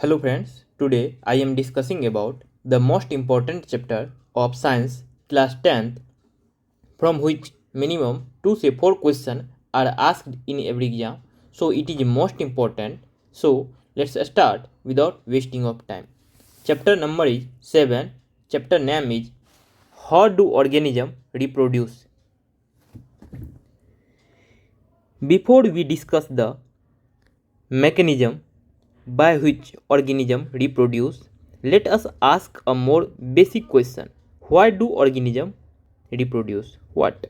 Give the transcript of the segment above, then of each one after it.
Hello friends, today I am discussing about the most important chapter of science class 10th, from which minimum 2 to 4 questions are asked in every exam. So it is most important. So let's start without wasting of time. Chapter number is 7. Chapter name is How do organisms reproduce? Before we discuss the mechanism by which organisms reproduce, let us ask a more basic question. Why do organisms reproduce? What?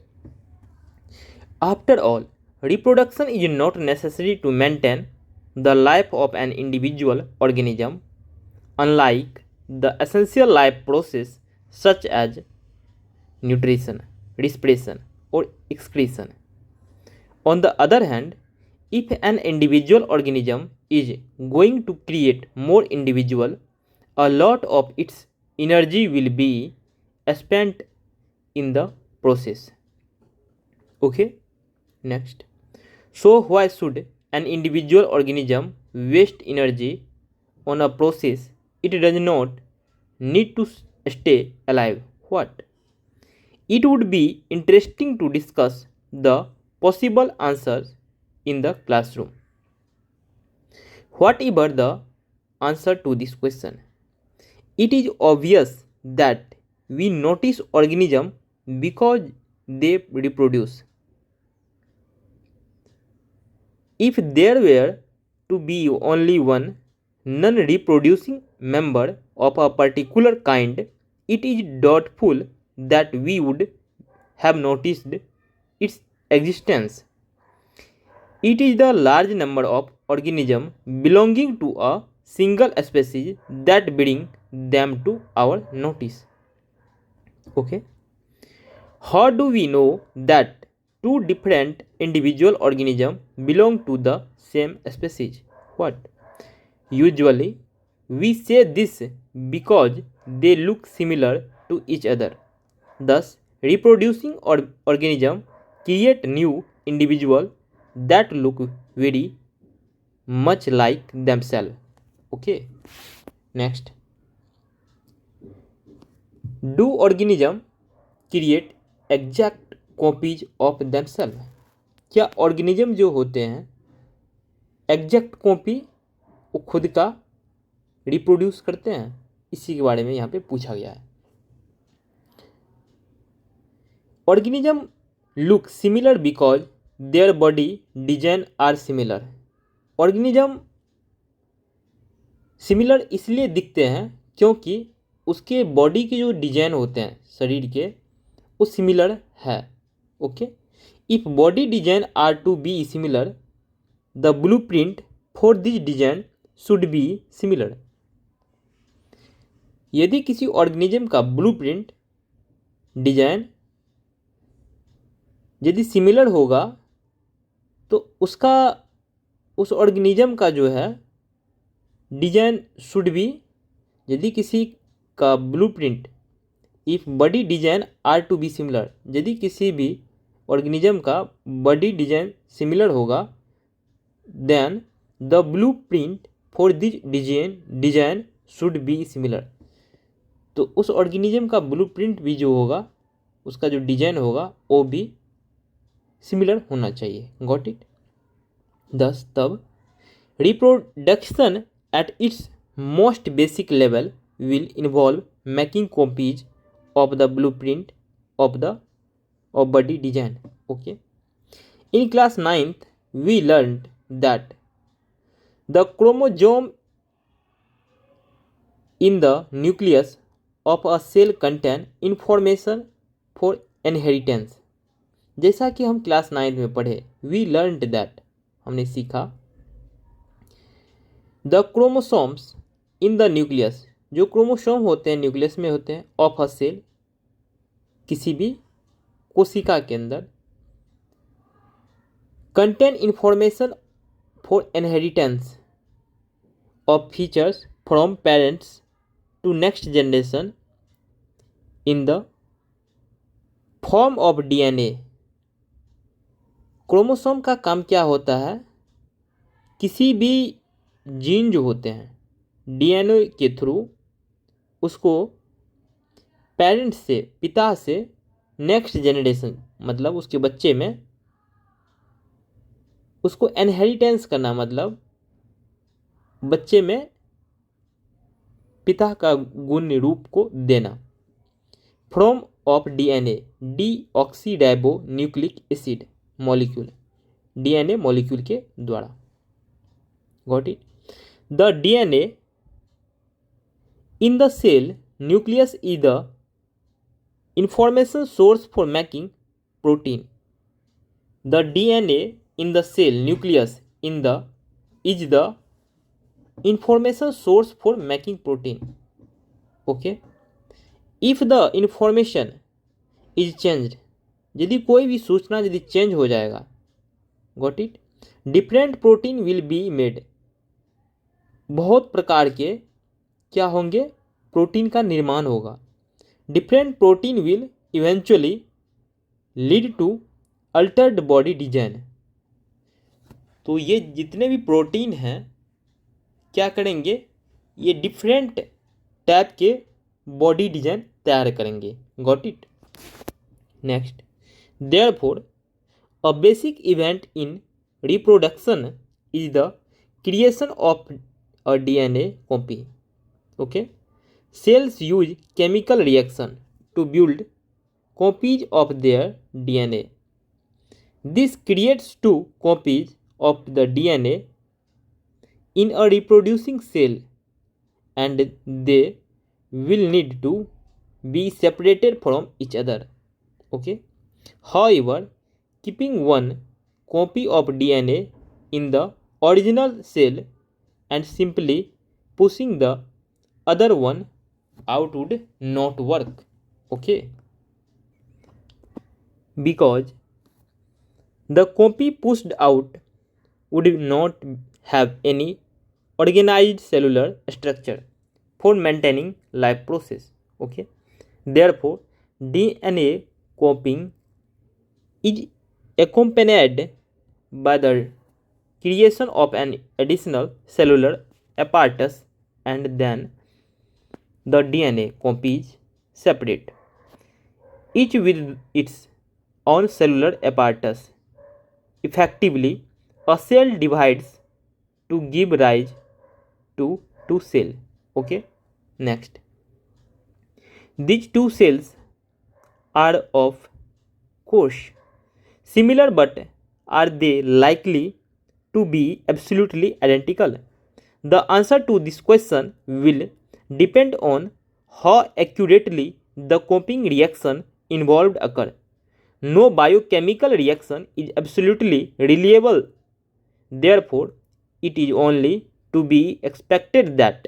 After all, reproduction is not necessary to maintain the life of an individual organism, unlike the essential life process such as nutrition, respiration, or excretion. On the other hand, if an individual organism is going to create more individual, a lot of its energy will be spent in the process. Okay, next. So why should an individual organism waste energy on a process it does not need to stay alive? What? It would be interesting to discuss the possible answers in the classroom. Whatever the answer to this question, it is obvious that we notice organisms because they reproduce. If there were to be only one non-reproducing member of a particular kind, it is doubtful that we would have noticed its existence. It is the large number of organisms belonging to a single species that bring them to our notice. Okay. How do we know that two different individual organisms belong to the same species? What? Usually, we say this because they look similar to each other. Thus, reproducing organisms create new individuals that look very much like themselves. Okay. Next. Do organisms create exact copies of themselves? क्या organism जो होते हैं exact copy वो खुद का reproduce करते हैं? इसी के बारे में यहाँ पे पूछा गया है. Organism look similar because their body design are similar. Organism similar इसलिए दिखते हैं क्योंकि उसके बॉडी के जो डिजाइन होते हैं शरीर के वो सिमिलर है. Okay. If body design are to be similar, the blueprint for this design should be similar. यदि किसी ऑर्गेनिज्म का ब्लूप्रिंट डिजाइन यदि सिमिलर होगा तो उसका उस ऑर्गेनिज्म का जो है डिजाइन शुड बी, यदि किसी का blueprint if body design are to be similar, यदि किसी भी ऑर्गेनिज्म का बॉडी डिजाइन सिमिलर होगा, then the blueprint for this design should be similar. तो उस ऑर्गेनिज्म का ब्लूप्रिंट भी जो होगा, उसका जो डिजाइन होगा वो भी सिमिलर होना चाहिए. Got it. दस तब reproduction at its most basic level will involve making copies of the blueprint of body design. Okay. In class 9th, we learned that the chromosome in the nucleus of a cell contain information for inheritance. जैसा कि हम class 9th में पढ़े, we learned that, हमने सीखा, the chromosomes in the nucleus, जो chromosome होते हैं न्यूक्लियस में होते हैं ऑफ अ सेल, किसी भी कोशिका के अंदर, contain information for inheritance of features from parents to next generation in the form of DNA. Chromosome का काम क्या होता है? किसी भी जीन जो होते हैं डीएनए के थ्रू उसको पेरेंट्स से, पिता से नेक्स्ट जनरेशन मतलब उसके बच्चे में उसको इनहेरिटेंस करना, मतलब बच्चे में पिता का गुण रूप को देना। From of DNA deoxyribonucleic acid molecule, DNA molecule के द्वारा। Got it. The DNA in the cell nucleus is the information source for making protein. The DNA in the cell nucleus is the information source for making protein. Okay. If the information is changed, यदि कोई भी सूचना यदि change हो जाएगा, got it, different protein will be made, बहुत प्रकार के क्या होंगे, प्रोटीन का निर्माण होगा। Different protein will eventually lead to altered body design. तो ये जितने भी प्रोटीन हैं क्या करेंगे, ये डिफरेंट टाइप के बॉडी डिजाइन तैयार करेंगे। Got it. Next, therefore a basic event in reproduction is the creation of a DNA copy. Okay, cells use chemical reaction to build copies of their DNA. This creates two copies of the DNA in a reproducing cell, and they will need to be separated from each other. Okay. However, keeping one copy of DNA in the original cell and simply pushing the other one out would not work. Okay, because the copy pushed out would not have any organized cellular structure for maintaining life process. Okay, therefore DNA copying is accompanied by the creation of an additional cellular apparatus, and then the DNA copies separate, each with its own cellular apparatus. Effectively, a cell divides to give rise to two cells. Okay. Next, these two cells are of course similar, but are they likely to be absolutely identical? The answer to this question will depend on how accurately the copying reaction involved occur. No biochemical reaction is absolutely reliable. Therefore, it is only to be expected that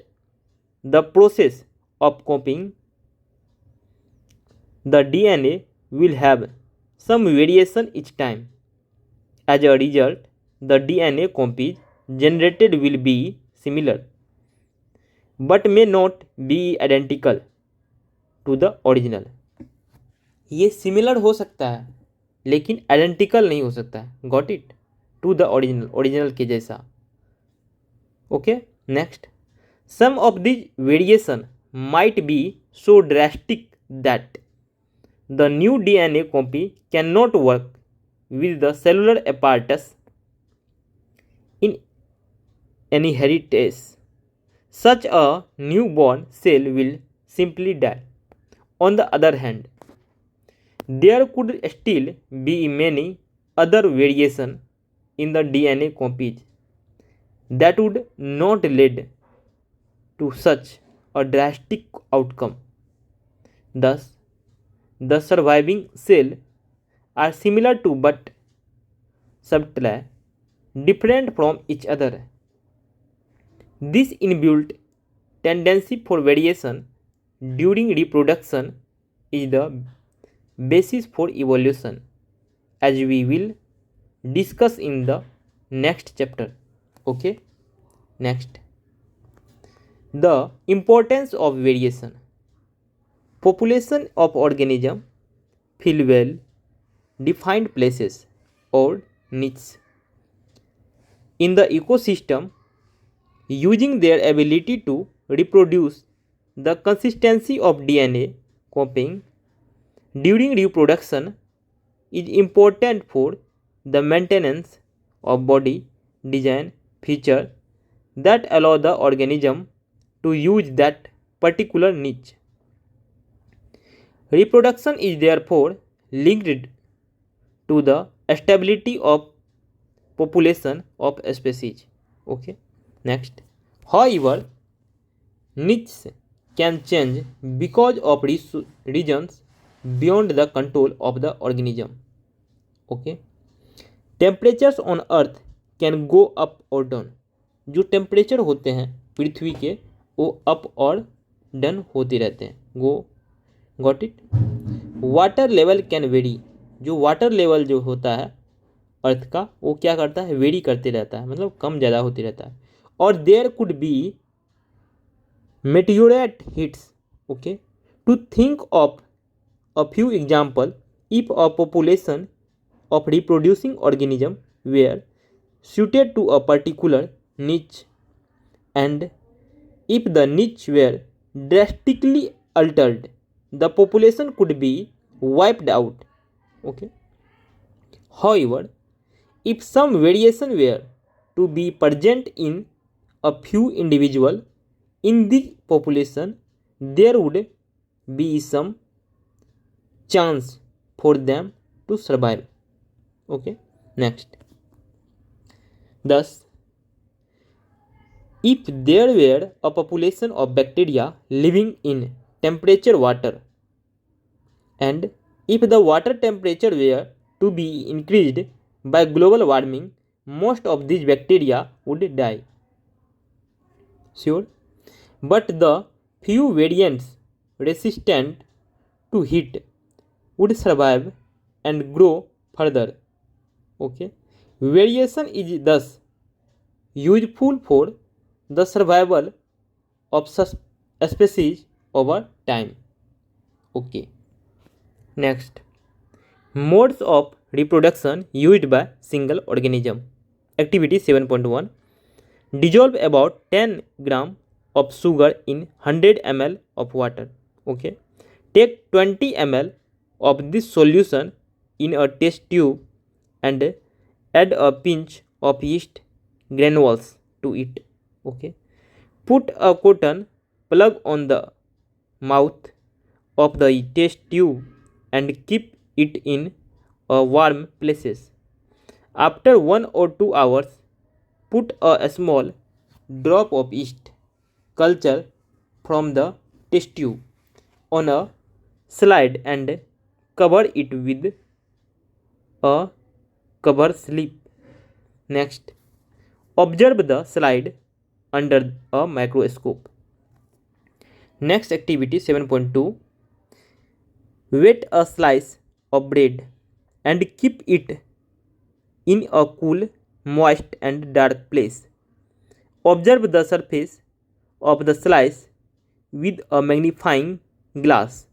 the process of copying the DNA will have some variation each time. As a result, the DNA copies generated will be similar, but may not be identical to the original. ये similar हो सकता है लेकिन identical नहीं हो सकता है। Got it. To the original, original के जैसा। Okay. Next, some of this variation might be so drastic that the new DNA copy can not work with the cellular apparatus in inheritance. Such a newborn cell will simply die. On the other hand, there could still be many other variations in the DNA copies that would not lead to such a drastic outcome. Thus, the surviving cell are similar to but subtly different from each other. This inbuilt tendency for variation during reproduction is the basis for evolution, as we will discuss in the next chapter. Okay. Next, the importance of variation. Population of organism fill well defined places or niches in the ecosystem using their ability to reproduce. The consistency of DNA copying during reproduction is important for the maintenance of body design feature that allow the organism to use that particular niche. Reproduction is therefore linked to the stability of population of species. Okay, next. However, niches can change because of regions beyond the control of the organism. Okay, temperatures on earth can go up or down. जो temperature होते हैं पृथ्वी के वो up और down होते रहते हैं. Got it. Water level can very. जो वाटर लेवल जो होता है अर्थ का वो क्या करता है, वेरी करते रहता है, मतलब कम ज़्यादा होते रहता है. और there could be meteorite hits. Okay, to think of a few example, if a population of reproducing organism were suited to a particular niche and if the niche were drastically altered, the population could be wiped out. Okay, however, if some variation were to be present in a few individual in the population, there would be some chance for them to survive. Okay, next. Thus, if there were a population of bacteria living in temperature water and if the water temperature were to be increased by global warming, most of these bacteria would die. Sure. But the few variants resistant to heat would survive and grow further. Okay, variation is thus useful for the survival of species over time. Okay, next. Modes of reproduction used by single organism. Activity 7.1. Dissolve about 10 gram of sugar in 100 ml of water. Okay, take 20 ml of this solution in a test tube and add a pinch of yeast granules to it. Okay, put a cotton plug on the mouth of the test tube and keep it in a warm places. After 1 or 2 hours, put a small drop of yeast culture from the test tube on a slide and cover it with a cover slip. Next, observe the slide under a microscope. Next activity 7.2. Wet a slice of bread and keep it in a cool, moist and dark place. Observe the surface of the slice with a magnifying glass.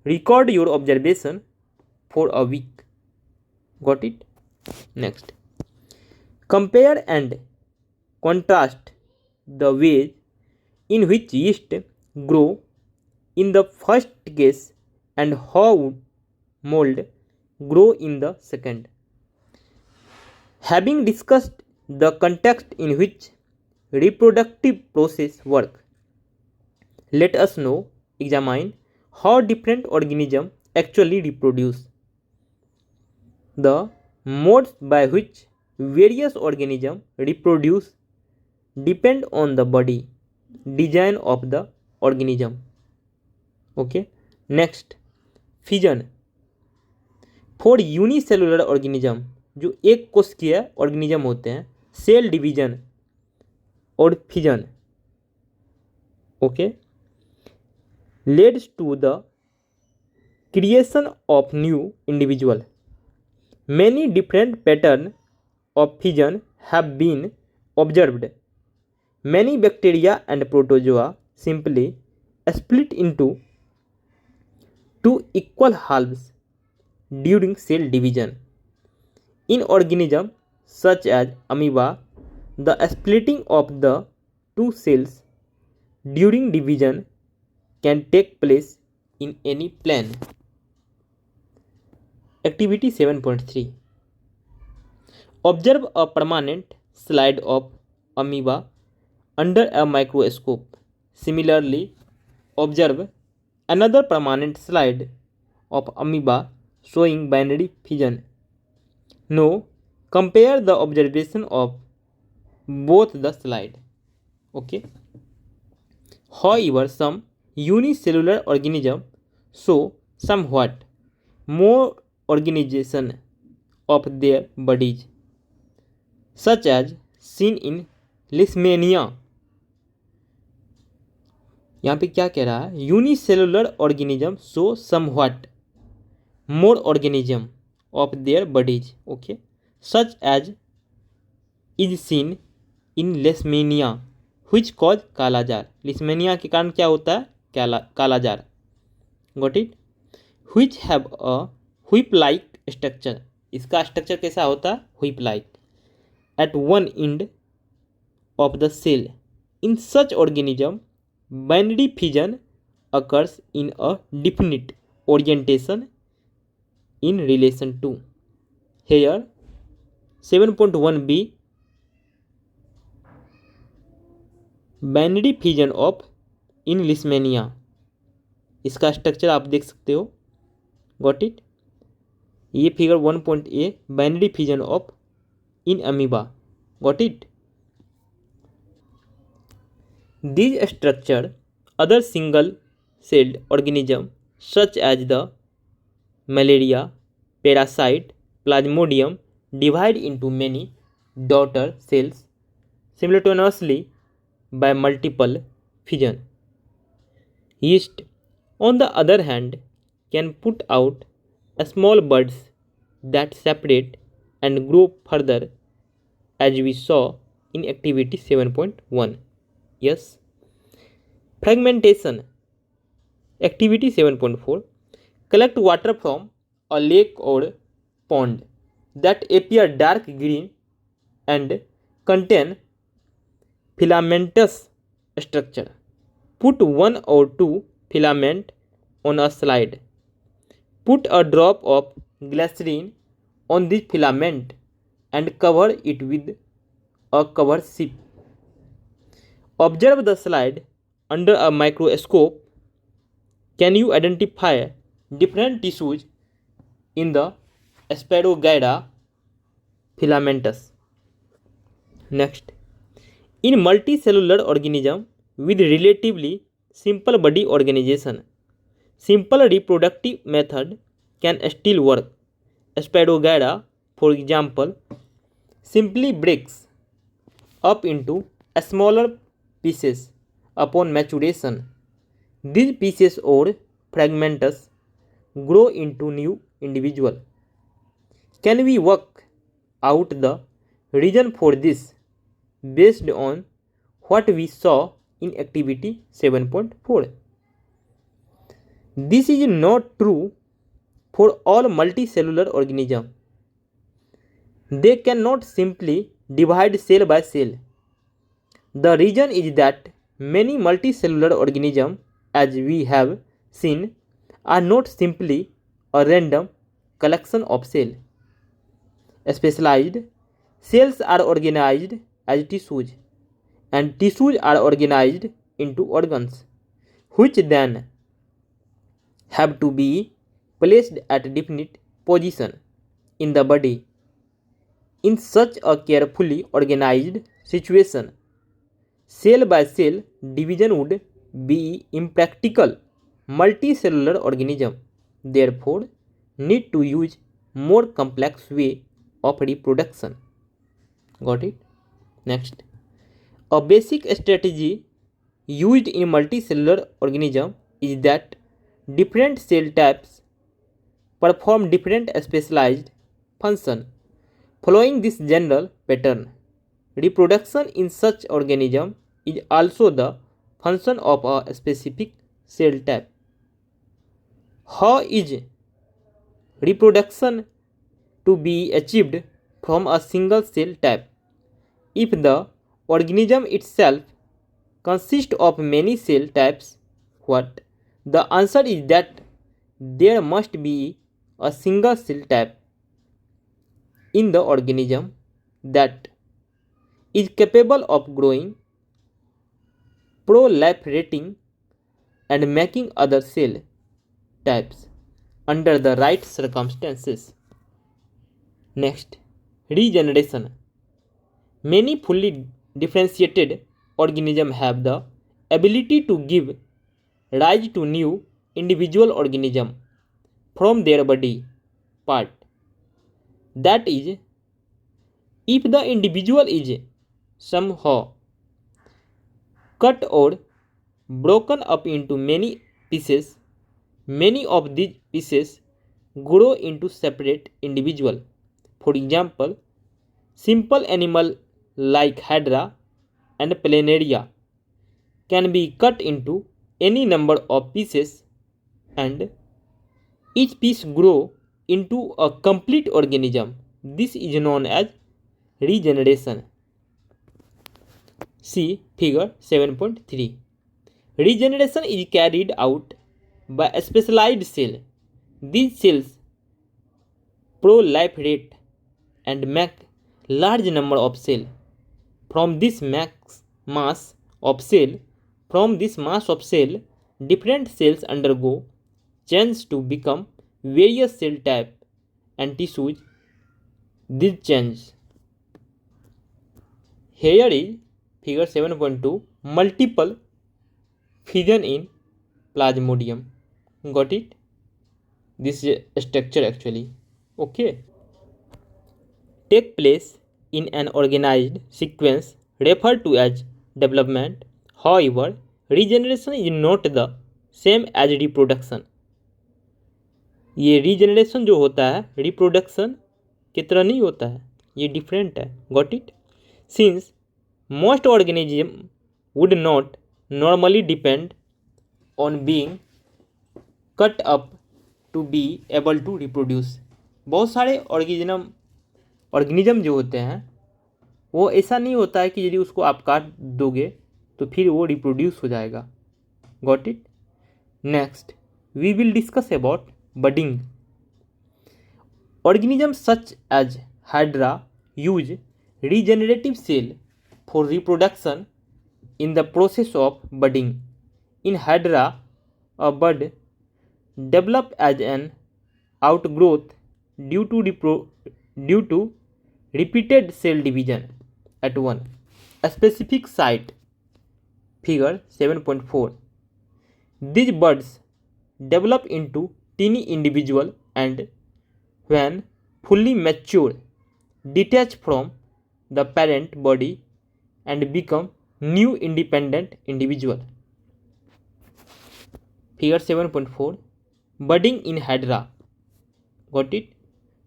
Record your observation for a week. Got it? Next, compare and contrast the ways in which yeast grow in the first case and how mold grow in the second. Having discussed the context in which reproductive process work, let us now examine how different organisms actually reproduce. The modes by which various organisms reproduce depend on the body design of the organism. Okay, next, fission. For unicellular organism, जो एक कोशिकीय organism होते हैं, cell division और fission okay leads to the creation of new individual. Many different patterns of fission have been observed. Many bacteria and protozoa simply split into two equal halves during cell division. In organisms such as amoeba, the splitting of the two cells during division can take place in any plane. Activity 7.3. Observe a permanent slide of amoeba under a microscope. Similarly, observe another permanent slide of amoeba showing binary fission. Now, compare the observation of both the slide. Okay. However, some unicellular organisms show somewhat more organization of their bodies, such as seen in leishmania. यहाँ पे क्या कह रहा है? Unicellular organism show somewhat more organism of their bodies. Okay, such as is seen in leishmania which cause kala azar. Leishmania के कारण क्या होता है? Kala azar. Got it. Which have a whip like structure. इसका स्ट्रक्चर कैसा होता है? Whip like. At one end of the cell. In such organism, binary fission occurs in a definite orientation in relation to. Here 7.1b binary fission of in leishmania. इसका structure आप देख सकते हो. Got it. ये figure 1.a binary fission of in amoeba. Got it. These structure other single-celled organisms such as the malaria parasite Plasmodium divide into many daughter cells simultaneously by multiple fission. Yeast, on the other hand, can put out small buds that separate and grow further, as we saw in activity 7.1. Yes. Fragmentation. Activity 7.4. Collect water from a lake or pond that appear dark green and contain filamentous structure. Put one or two filament on a slide. Put a drop of glycerine on this filament and cover it with a cover slip. Observe the slide under a microscope. Can you identify different tissues in the Spore filamentus? Next, in multicellular organism with relatively simple body organization, simple reproductive method can still work. Spore, for example, simply breaks up into smaller pieces upon maturation. These pieces or fragments grow into new individual. Can we work out the reason for this based on what we saw in activity 7.4? This is not true for all multicellular organisms. They cannot simply divide cell by cell. The reason is that many multicellular organisms, as we have seen, are not simply a random collection of cells. Specialized cells are organized as tissues, and tissues are organized into organs, which then have to be placed at definite position in the body. In such a carefully organized situation, cell by cell division would be impractical. Multicellular organisms therefore need to use more complex way of reproduction. Got it? Next, a basic strategy used in multicellular organism is that different cell types perform different specialized function. Following this general pattern, reproduction in such organism is also the function of a specific cell type. How is reproduction to be achieved from a single cell type? If the organism itself consist of many cell types? What? The answer is that there must be a single cell type in the organism that is capable of growing, proliferating, and making other cell types under the right circumstances. Next, regeneration. Many fully differentiated organisms have the ability to give rise to new individual organism from their body part. That is, if the individual is somehow cut or broken up into many pieces, many of these pieces grow into separate individual. For example, simple animal like hydra and planaria can be cut into any number of pieces and each piece grow into a complete organism. This is known as regeneration. See figure 7.3. Regeneration is carried out by a specialized cell. These cells proliferate and make large number of cells. From this mass of cell, different cells undergo change to become various cell types and tissues. This change. Here is figure 7.2, multiple fission in plasmodium. Got it? This is a structure actually. Okay. Take place in an organized sequence referred to as development. However, regeneration is not the same as reproduction. ये regeneration जो होता है reproduction की तरह नहीं होता है, ये डिफरेंट है. Got it? Since most organism would not normally depend on being cut up to be able to reproduce. बहुत सारे ऑर्गेनिज्म जो होते हैं वो ऐसा नहीं होता है कि यदि उसको आप काट दोगे तो फिर वो रिप्रोड्यूस हो जाएगा. Got it? Next we will discuss about budding. Organisms such as hydra use regenerative cell for reproduction in the process of budding. In hydra, a bud develops as an outgrowth due to repeated cell division at one specific site. Figure 7.4. These buds develop into tiny individual and when fully mature detach from the parent body and become new independent individual. Figure 7.4, budding in hydra. Got it?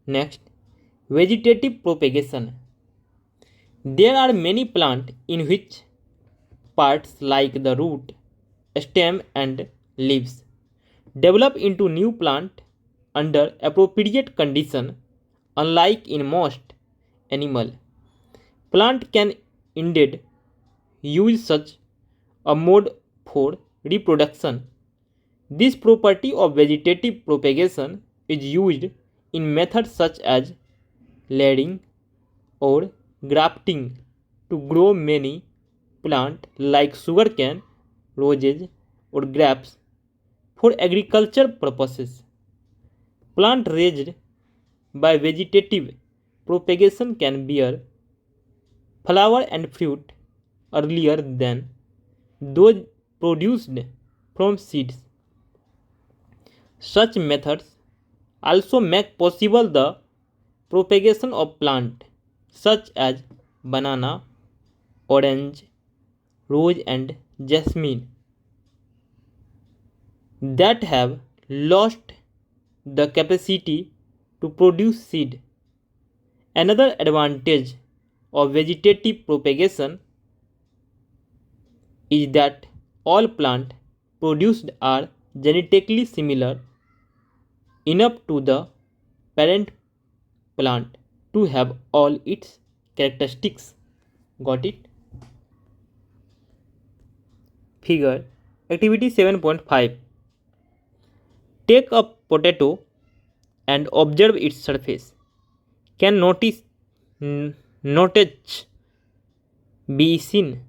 Next, vegetative propagation. There are many plants in which parts like the root, stem and leaves develop into new plant under appropriate condition. Unlike in most animal, plant can indeed use such a mode for reproduction. This property of vegetative propagation is used in methods such as layering or grafting to grow many plants like sugarcane, roses or grapes. For agriculture purposes, plant raised by vegetative propagation can bear flower and fruit earlier than those produced from seeds. Such methods also make possible the propagation of plants such as banana, orange, rose and jasmine that have lost the capacity to produce seed. Another advantage of vegetative propagation is that all plants produced are genetically similar enough to the parent plant to have all its characteristics. Got it? Figure activity 7.5. Take a potato and observe its surface. Can notch be seen?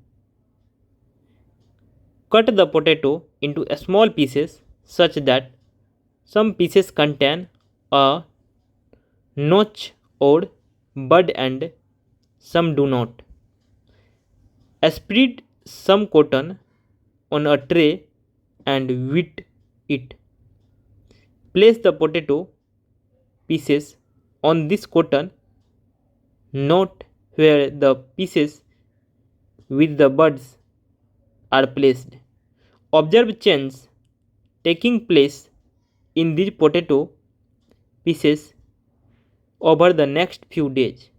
Cut the potato into small pieces such that some pieces contain a notch or bud and some do not. Spread some cotton on a tray and wet it. Place the potato pieces on this cotton, not where the pieces with the buds are placed. Observe change taking place in these potato pieces over the next few days.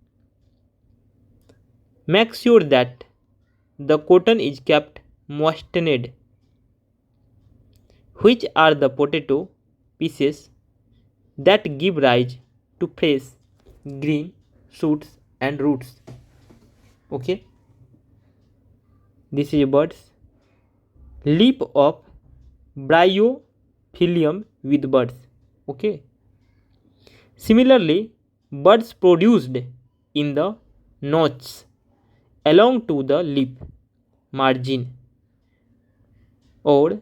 Make sure that the cotton is kept moistened. Which are the potato pieces that give rise to fresh green shoots and roots? Okay, this is buds. Leaf of bryophyllum with buds. Okay, similarly, buds produced in the notches along to the leaf margin or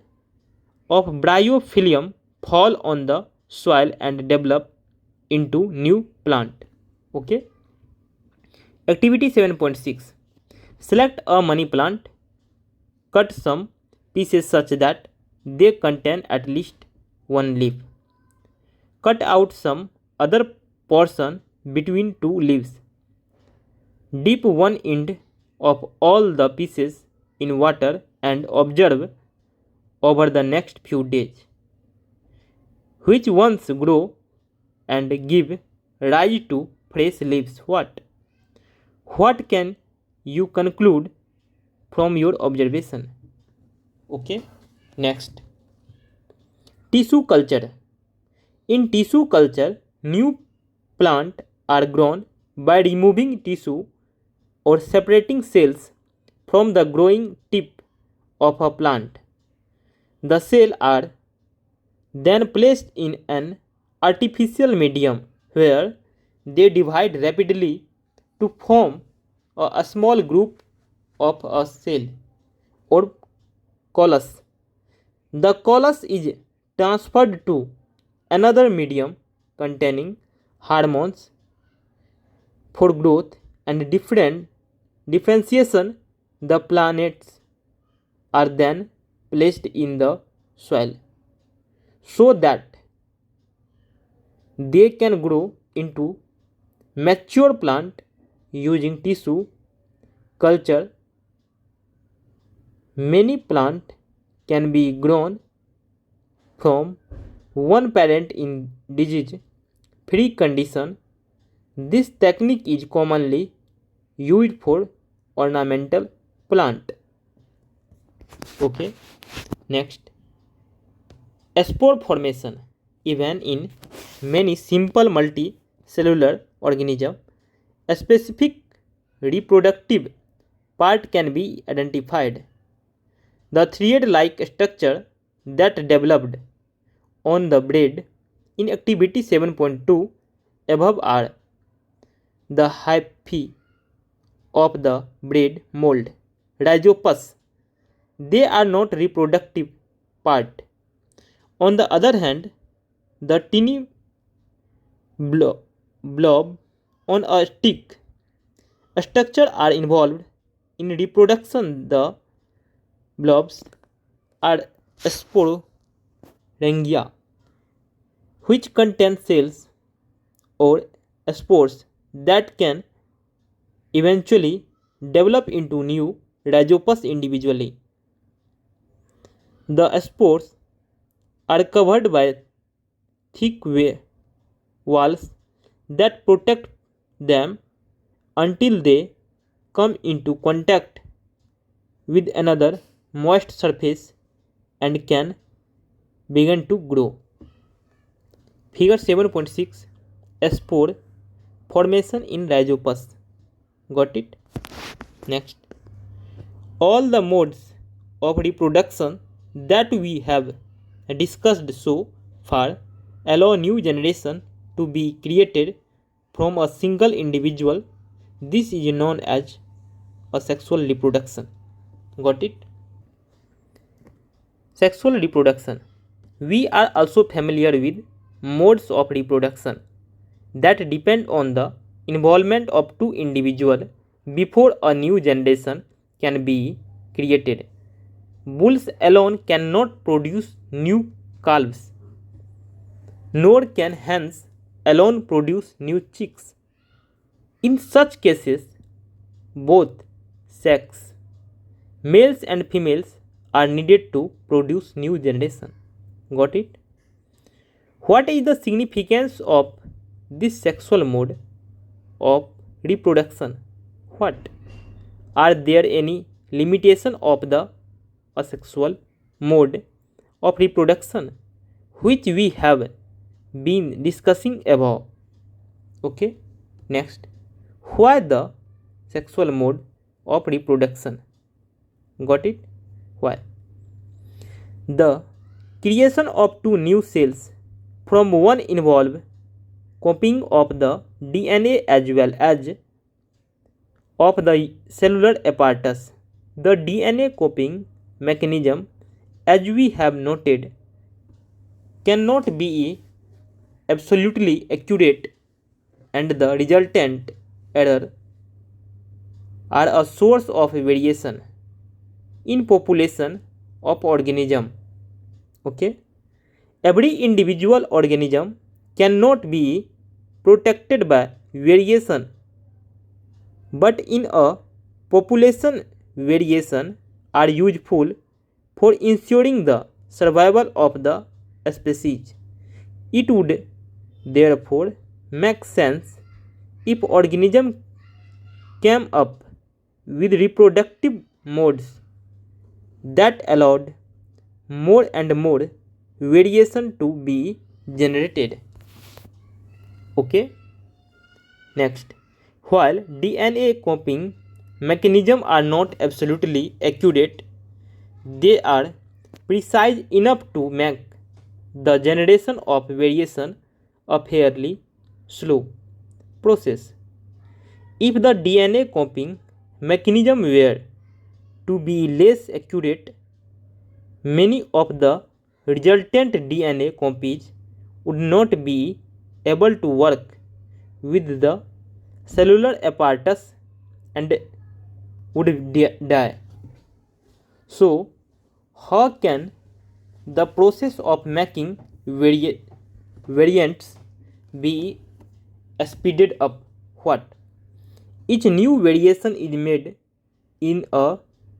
of bryophyllum fall on the soil and develop into new plant. Okay, activity 7.6. Select a money plant. Cut some pieces such that they contain at least one leaf. Cut out some other portion between two leaves. Dip one end of all the pieces in water and observe over the next few days which ones grow and give rise to fresh leaves. What can you conclude from your observation? Okay, next, tissue culture. In tissue culture, new plants are grown by removing tissue or separating cells from the growing tip of a plant. The cells are then placed in an artificial medium where they divide rapidly to form a small group of a cell or callus. The callus is transferred to another medium containing hormones for growth and differentiation. The plants are then placed in the soil so that they can grow into mature plant. Using tissue culture, many plants can be grown from one parent in disease free condition. This technique is commonly used for ornamental plant. Okay, next, spore formation. Even in many simple multicellular organisms, a specific reproductive part can be identified. The thread-like structure that developed on the braid in activity 7.2 above are the hyphae of the braid mold rhizopus. They are not reproductive part. On the other hand, the tiny blob on a stick structure are involved in reproduction. The blobs are sporangia, which contain cells or spores that can eventually develop into new rhizopus individually. The spores are covered by thick walls that protect them until they come into contact with another moist surface and can begin to grow. Figure 7.6. Spore formation in rhizopus. Got it? Next, all the modes of reproduction that we have discussed so far allow new generation to be created from a single individual. This is known as a sexual reproduction. Got it? Sexual reproduction. We are also familiar with modes of reproduction that depend on the involvement of two individuals before a new generation can be created. Bulls alone cannot produce new calves, nor can hens alone produce new chicks. In such cases, both sex, males and females, are needed to produce new generation. Got it? What is the significance of this sexual mode of reproduction? What? Are there any limitation of the asexual mode of reproduction which we have been discussing above? Okay. Next, why the sexual mode of reproduction? Got it? Why? The creation of two new cells from one involve copying of the DNA as well as of the cellular apparatus. The DNA copying mechanism, as we have noted, cannot be absolutely accurate, and the resultant error are a source of variation in population of organism. Okay, every individual organism cannot be protected by variation, but in a population variation are useful for ensuring the survival of the species. It would therefore make sense if organism came up with reproductive modes that allowed more and more variation to be generated. Okay. Next, while DNA copying mechanisms are not absolutely accurate, they are precise enough to make the generation of variation a fairly slow process. If the DNA copying mechanism were to be less accurate, many of the resultant DNA copies would not be able to work with the cellular apparatus and would die. So, how can the process of making variants be speeded up? What? Each new variation is made in a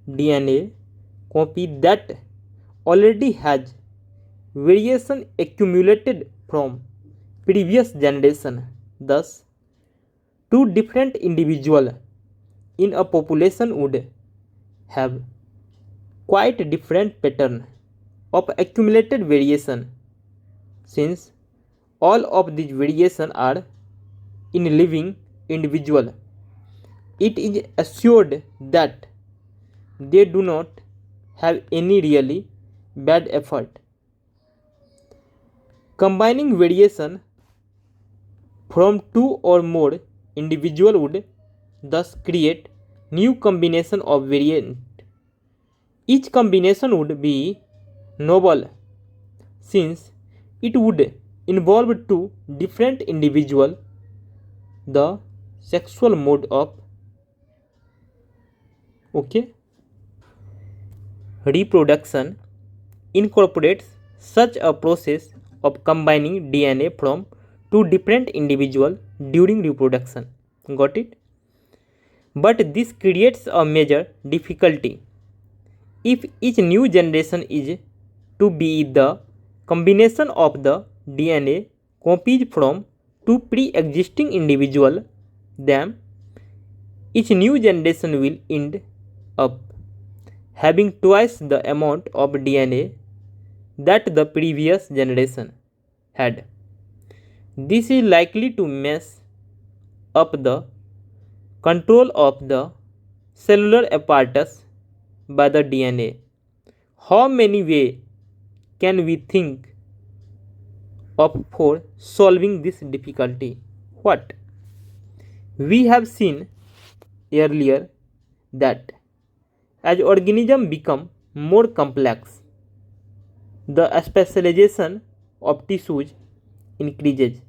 DNA copy that already has variation accumulated from previous generation. Thus, two different individuals in a population would have quite different pattern of accumulated variation. Since all of these variations are in living individual, it is assured that they do not have any really bad effort. Combining variation from two or more individuals would thus create new combination of variant. Each combination would be novel since it would involve two different individuals. The sexual mode of reproduction incorporates such a process of combining DNA from two different individuals during reproduction. Got it? But this creates a major difficulty. If each new generation is to be the combination of the DNA copies from two pre-existing individuals, then each new generation will end up having twice the amount of DNA that the previous generation had. This is likely to mess up the control of the cellular apparatus by the DNA. how many way can we think of for solving this difficulty? What? We have seen earlier that as organisms become more complex, the specialization of tissues increases.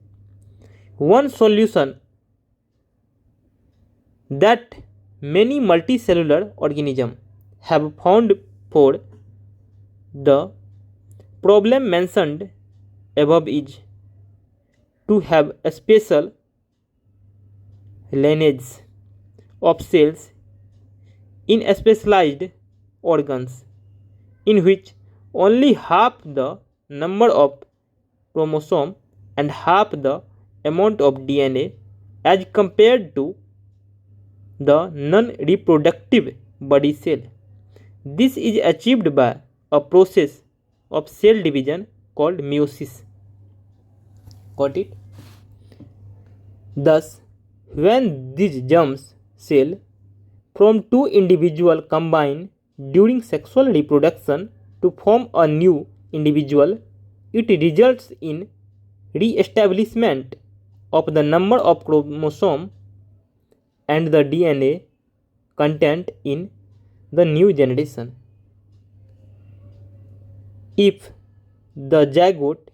One solution that many multicellular organisms have found for the problem mentioned above is to have a special lineage of cells in specialized organs in which only half the number of chromosomes and half the amount of DNA as compared to the non-reproductive body cell. This is achieved by a process of cell division called meiosis. Got it? Thus, when these germ cells from two individuals combine during sexual reproduction to form a new individual, it results in re-establishment of the number of chromosomes and the DNA content in the new generation. If the zygote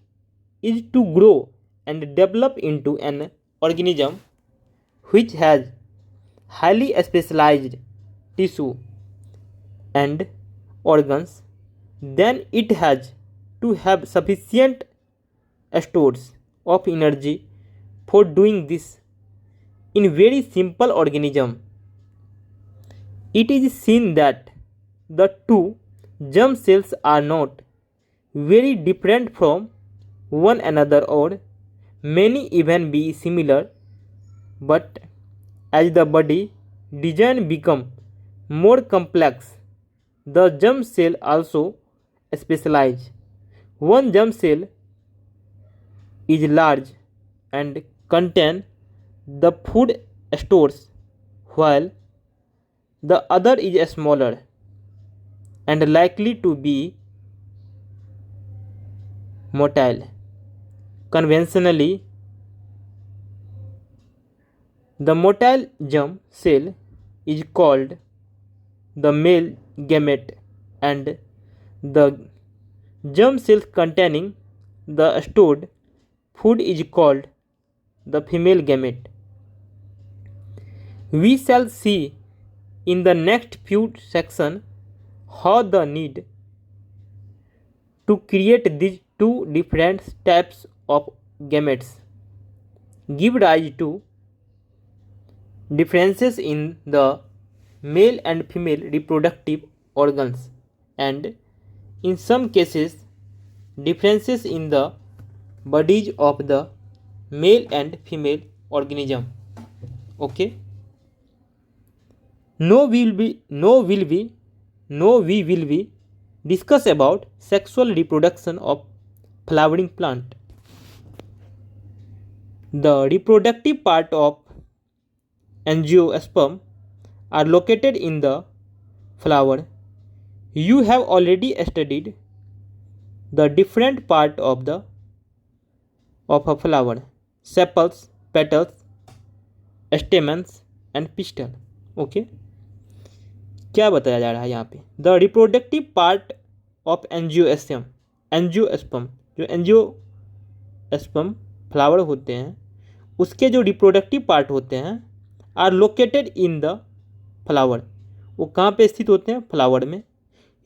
is to grow and develop into an organism which has highly specialized tissue and organs, then it has to have sufficient stores of energy for doing this. In very simple organism, it is seen that the two germ cells are not very different from one another or many even be similar, but as the body design become more complex, the germ cell also specialize. One germ cell is large and contain the food stores, while the other is smaller and likely to be motile. Conventionally, the motile germ cell is called the male gamete and the germ cells containing the stored food is called the female gamete. We shall see in the next few sections how the need to create these two different types of gametes give rise to differences in the male and female reproductive organs, and in some cases differences in the bodies of the male and female organism. Okay. Now we will be discuss about sexual reproduction of flowering plant. The reproductive part of angiosperm are located in the flower. You have already studied the different part of a flower: sepals, petals, stamens and pistil. Okay. क्या बताया जा रहा है यहाँ पे? The reproductive part of angiosperm जो angiosperm flower होते हैं उसके जो रिप्रोडक्टिव पार्ट होते हैं are located in the flower. वो कहाँ पे स्थित होते हैं? फ्लावर में.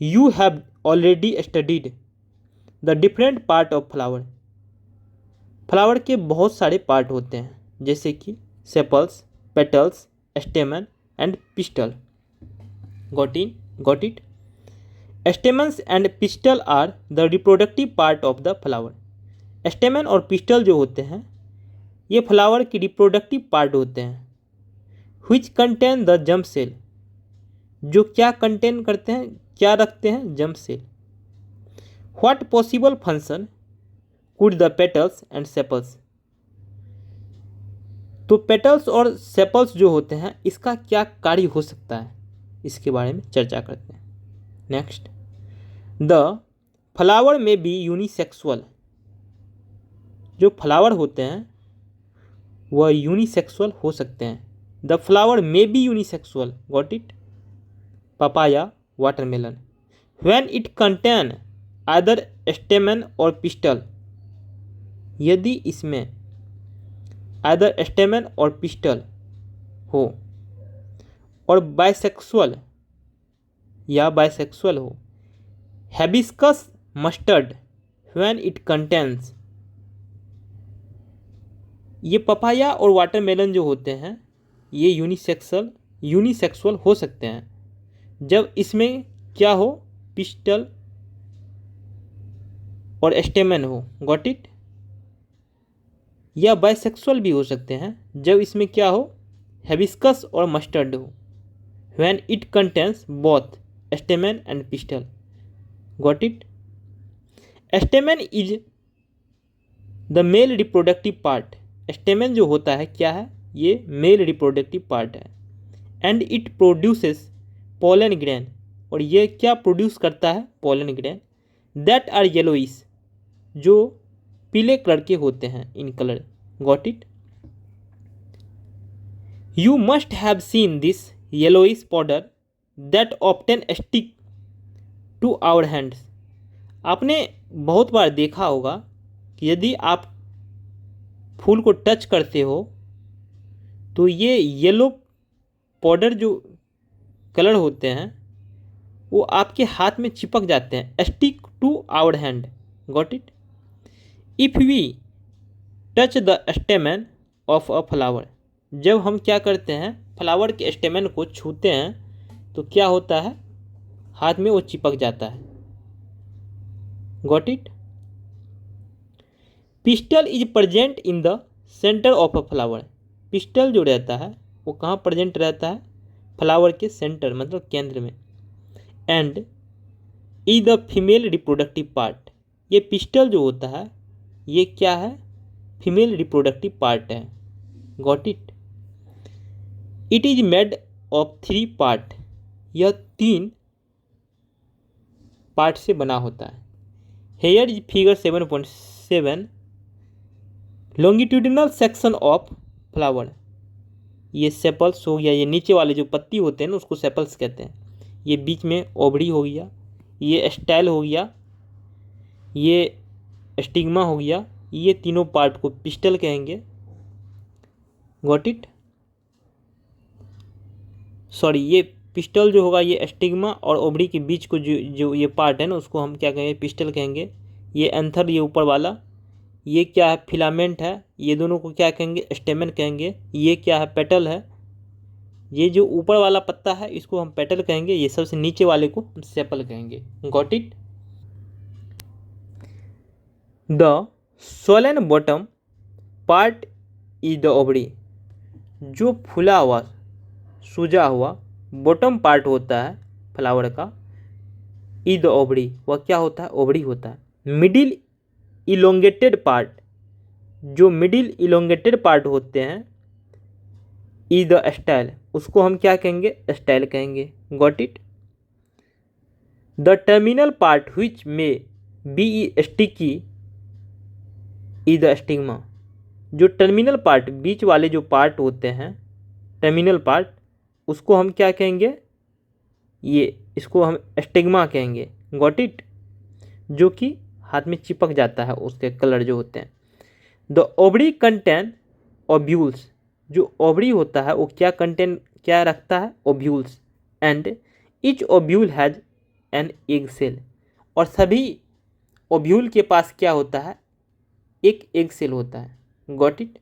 You have already studied the different part of flower. Flower के बहुत सारे पार्ट होते हैं जैसे कि sepals, petals, stamen and pistil. Got it? Stamens and pistil are the reproductive part of the flower. स्टेमन or pistol जो होते हैं ये फ्लावर की रिप्रोडक्टिव पार्ट होते हैं which contain the germ cell. जो क्या कंटेन करते हैं, क्या रखते हैं? germ cell. What possible function could the petals and sepals? तो पेटल्स और सेपल्स जो होते हैं इसका क्या कार्य हो सकता है, इसके बारे में चर्चा करते हैं. Next, the flower may be unisexual, जो फ्लावर होते हैं वह यूनिसेक्सुअल हो सकते हैं। The flower may be unisexual, got it. Papaya, watermelon. When it contain either stamen or pistil, यदि इसमें आइदर स्टेमन और पिस्टल हो और बाइसेक्सुअल या बाइसेक्सुअल हो। हैबिस्कस मस्टर्ड व्हेन इट कंटेन्स, ये पपाया और वाटरमेलन जो होते हैं ये यूनिसेक्सुअल हो सकते हैं जब इसमें क्या हो, पिस्टल और स्टेमन हो, गॉट इट। या बाइसेक्सुअल भी हो सकते हैं जब इसमें क्या हो, हैबिस्कस और मस्टर्ड हो। When it contains both stamen and pistil, got it. Stamen is the male reproductive part, stamen जो होता है क्या है, ये मेल रिप्रोडक्टिव पार्ट है। And it produces pollen grain, और ये क्या प्रोड्यूस करता है, pollen grain. That are yellowish, जो पीले कलर के होते हैं in colour, got it. You must have seen this yellowish powder that often stick to our hands, आपने बहुत बार देखा होगा कि यदि आप फूल को टच करते हो तो ये येलो पाउडर जो कलर होते हैं वो आपके हाथ में चिपक जाते हैं, stick to our hand, got it. If we touch the stamen of a flower, जब हम क्या करते हैं, फ्लावर के स्टेमन को छूते हैं तो क्या होता है, हाथ में वो चिपक जाता है, got it. Pistil is present in the centre of a flower, pistol जो रहता है वो कहाँ प्रेजेंट रहता है, फ्लावर के सेंटर मतलब केंद्र में। And is the female reproductive part, ये पिस्टल जो होता है ये क्या है, फीमेल रिप्रोडक्टिव पार्ट है, got it. It is made of 3 part, यह 3 पार्ट से बना होता है। Here is figure 7.7 longitudinal section of flower, ये सेपल्स हो गया, ये नीचे वाले जो पत्ती होते हैं ना उसको सेपल्स कहते हैं। ये बीच में ओवरी हो गया, ये स्टाइल हो गया, ये स्टिग्मा हो गया, ये तीनों पार्ट को पिस्टल कहेंगे, गॉट इट। सॉरी, ये पिस्टल जो होगा ये स्टिग्मा और ओवरी के बीच को जो ये पार्ट है ना उसको हम क्या कहेंगे, पिस्टल कहेंगे। ये एंथर, ये ऊपर वाला, ये क्या है, फिलामेंट है, ये दोनों को क्या कहेंगे, स्टेमन कहेंगे। ये क्या है, पेटल है, ये जो ऊपर वाला पत्ता है इसको हम पेटल कहेंगे, ये सबसे नीचे वाले को हम सेपल कहेंगे, got it. The swollen bottom part is the ovary, जो फूला हुआ सूजा हुआ बॉटम पार्ट होता है फ्लावर का, इज द ओवरी, वह क्या होता है, ओवरी होता है। मिडिल इलोंगेटेड पार्ट, जो मिडिल इलोंगेटेड पार्ट होते हैं, इज द स्टाइल, उसको हम क्या कहेंगे, स्टाइल कहेंगे, got it. The terminal part which may be sticky is the stigma, जो टर्मिनल पार्ट बीच वाले जो पार्ट होते हैं, टर्मिनल पार्ट, उसको हम क्या कहेंगे, ये इसको हम स्टिग्मा कहेंगे, गॉट इट, जो कि हाथ में चिपक जाता है, उसके कलर जो होते हैं। द ओवरी कंटेन ओव्यूल्स, जो ओवरी होता है वो क्या रखता है, ovules. And each ovule has an egg cell, और सभी ओव्यूल के पास क्या होता है, एक एग सेल होता है, got it.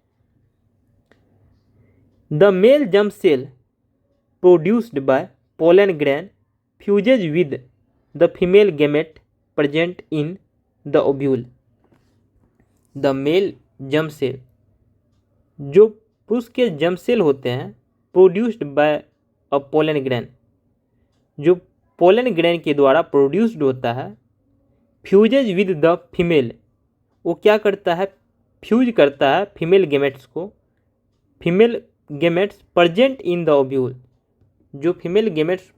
The male germ cell produced by pollen grain fuses with the female gamete present in the ovule. The male germ cell, जो पुरुष के जर्म सेल होते हैं, produced by a pollen grain, जो pollen grain के द्वारा produced होता है। फ्यूजेज विद द फीमेल, वो क्या करता है, फ्यूज करता है फीमेल गैमेट्स को, female gametes present in the ovule, जो फीमेल गैमेट्स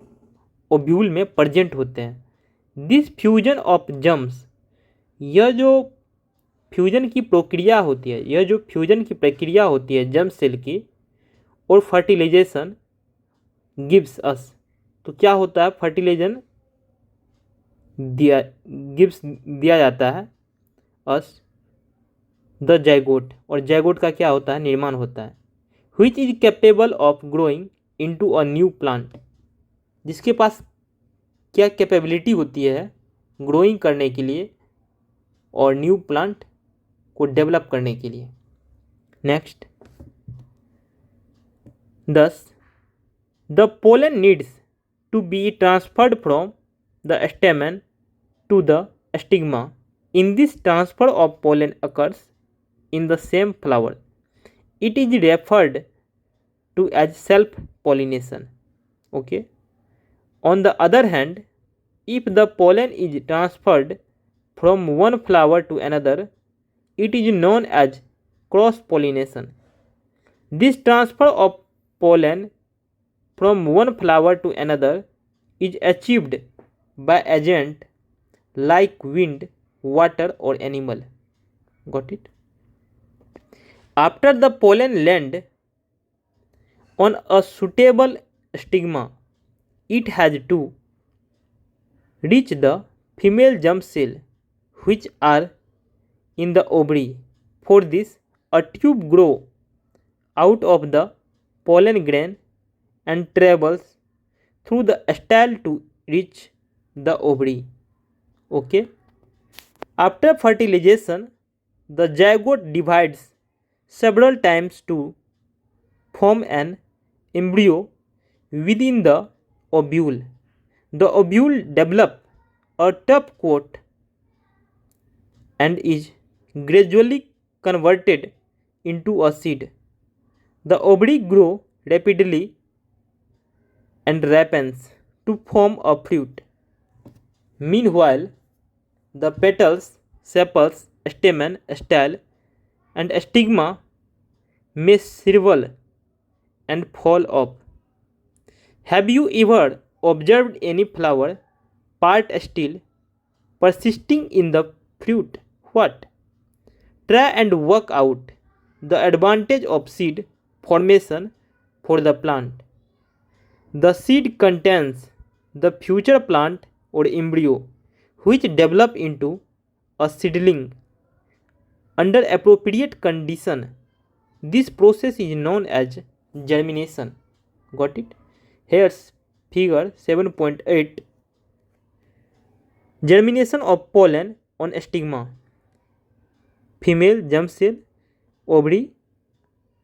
ओव्यूल में प्रेजेंट होते हैं। दिस फ्यूजन ऑफ जम्स, यह जो फ्यूजन की प्रक्रिया होती है, यह जो फ्यूजन की प्रक्रिया होती है जर्म सेल की, और फर्टिलाइजेशन गिव्स अस, तो क्या होता है, फर्टिलाइजेशन दिया जाता है अस द जाइगोट, और जाइगोट का क्या होता है, निर्माण होता है, which is capable of growing into a new plant, जिसके पास क्या कैपेबिलिटी होती है ग्रोइंग करने के लिए और न्यू प्लांट को डेवलप करने के लिए। Next 10, the pollen needs to be transferred from the stamen to the stigma, in this transfer of pollen occurs in the same flower. It is referred to as self pollination. Okay. On the other hand, if the pollen is transferred from one flower to another, it is known as cross pollination. This transfer of pollen from one flower to another is achieved by agent like wind, water or animal. Got it? After the pollen land on a suitable stigma, it has to reach the female germ cell which are in the ovary. For this, a tube grows out of the pollen grain and travels through the style to reach the ovary. Okay. After fertilization, the zygote divides several times to form an embryo within the ovule. The ovule develops a tough coat and is gradually converted into a seed. The ovary grows rapidly and ripens to form a fruit. Meanwhile, the petals, sepals, stamen, style, and stigma may shrivel and fall off. Have you ever observed any flower part still persisting in the fruit? What? Try and work out the advantage of seed formation for the plant. The seed contains the future plant or embryo which develop into a seedling under appropriate condition. This process is known as germination. Got it? Here's figure 7.8. Germination of pollen on stigma. Female germ cell, ovary,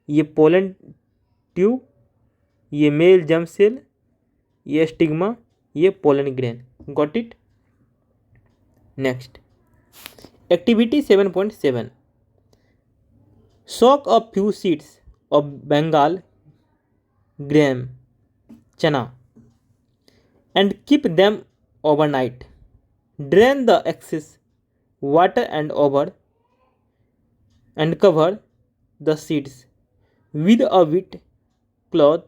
ये pollen tube, ये mail germ cell, ये stigma, ये pollen grain. Got it? Next, activity 7.7. Soak a few seeds of Bengal gram chana and keep them overnight. Drain the excess water and cover the seeds with a wet cloth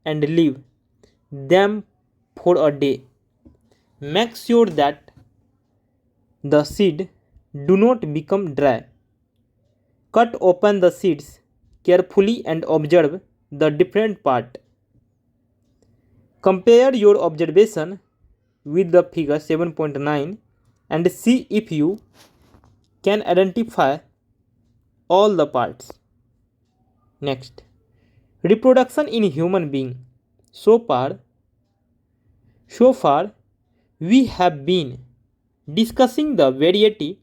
and leave them for a day. Make sure that the seed do not become dry. Cut open the seeds carefully and observe the different part. Compare your observation with the figure 7.9 and see if you can identify all the parts. Next, reproduction in human being. So far, we have been discussing the variety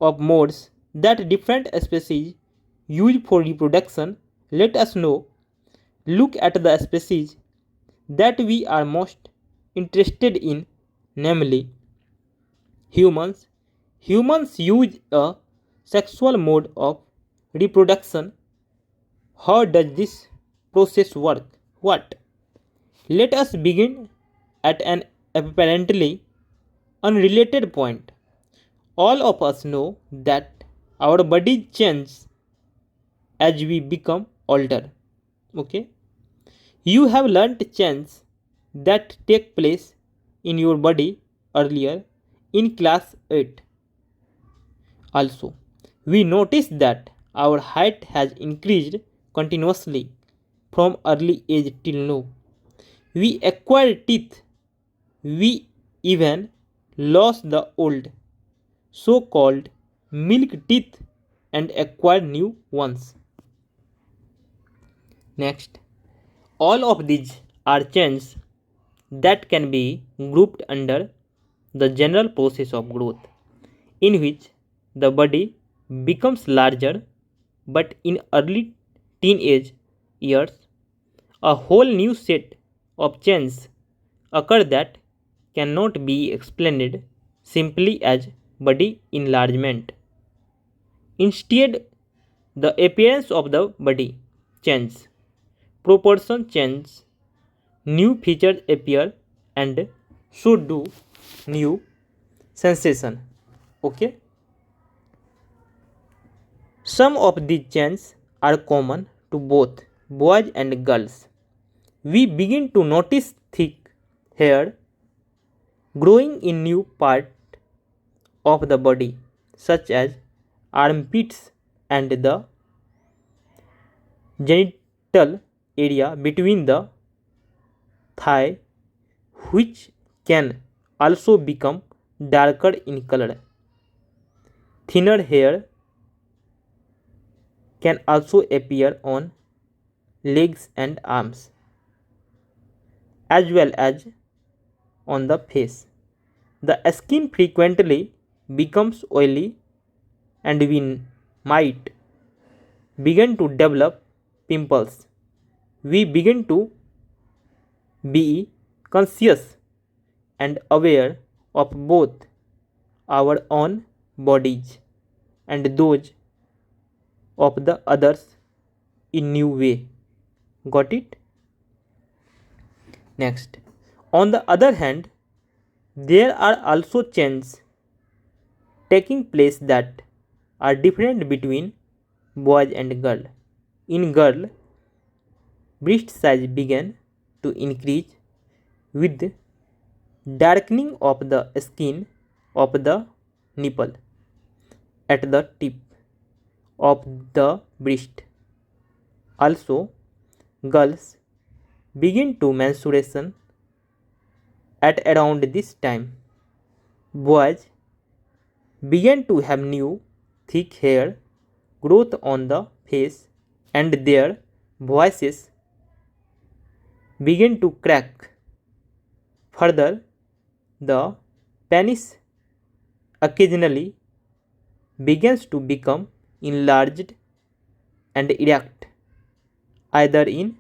of modes that different species use for reproduction. Let us now look at the species that we are most interested in, namely humans. Humans use a sexual mode of reproduction. How does this process work? What? Let us begin at an apparently unrelated point. All of us know that our body changes as we become older. Okay? You have learnt changes that take place in your body earlier in class 8. Also, we notice that our height has increased continuously from early age till now. We acquire teeth. We even lost the old, so called milk teeth and acquire new ones. Next, all of these are changes that can be grouped under the general process of growth, in which the body becomes larger, but in early teenage years, a whole new set of changes occur that cannot be explained simply as body enlargement. Instead, the appearance of the body changes, proportion changes, new features appear, and so do new sensation. Okay, some of these changes are common to both boys and girls. We begin to notice thick hair growing in new part of the body, such as armpits and the genital area between the thigh, which can also become darker in color. Thinner hair can also appear on legs and arms, as well as on the face. The skin frequently becomes oily, and we might begin to develop pimples. We begin to be conscious and aware of both our own bodies and those of the others in new way. Got it? Next, on the other hand, there are also changes taking place that are different between boys and girl. In girl, breast size began to increase with darkening of the skin of the nipple at the tip of the breast. Also, girls begin to menstruation at around this time. Boys began to have new thick hair growth on the face, and their voices begin to crack. Further, the penis occasionally begins to become enlarged and erect, either in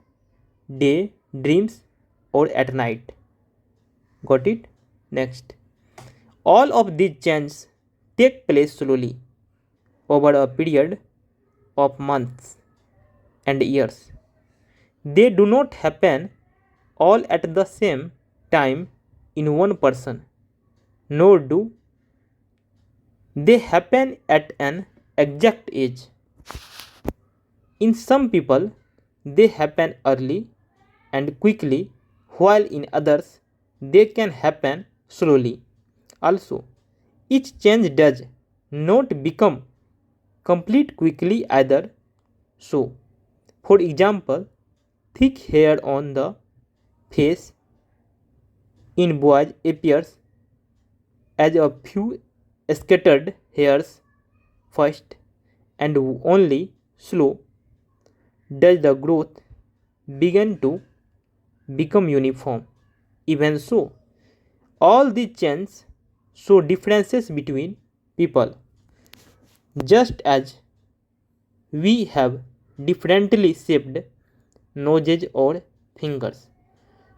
day dreams or at night. Got it? Next, all of these changes take place slowly over a period of months and years. They do not happen all at the same time in one person, nor do they happen at an exact age. In some people, they happen early and quickly, while in others, they can happen slowly. Also, each change does not become complete quickly either. So, for example, thick hair on the face in boys appears as a few scattered hairs first, and only slow does the growth begin to become uniform. Even so, all these changes show differences between people, just as we have differently shaped noses or fingers.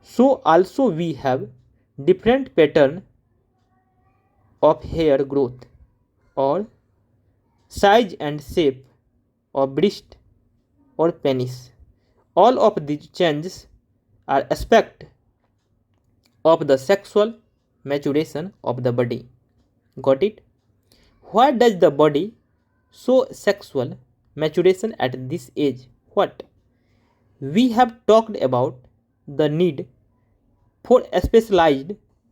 So also we have different pattern of hair growth or size and shape of breast or penis. All of these changes are aspects of the sexual maturation of the body. Got it? Why does the body show sexual maturation at this age? What? We have talked about the need for specialized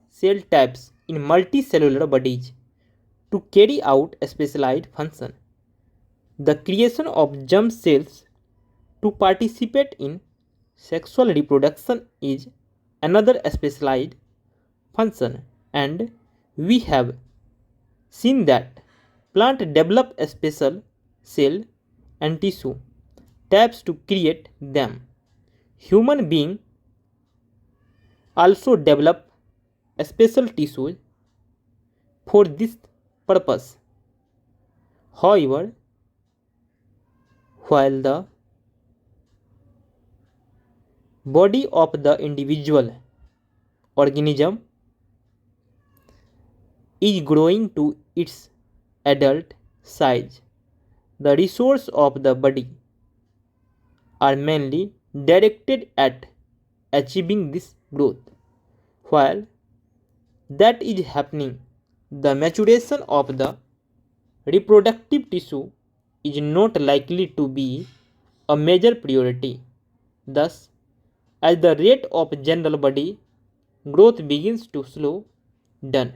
cell types in multicellular bodies to carry out a specialized function. The creation of germ cells to participate in sexual reproduction is another specialized function, and we have seen that plants develop a special cell and tissue types to create them. Human beings also develop a special tissues for this purpose. However, while the body of the individual organism is growing to its adult size, the resources of the body are mainly directed at achieving this growth. While that is happening, the maturation of the reproductive tissue is not likely to be a major priority. Thus, as the rate of general body growth begins to slow down,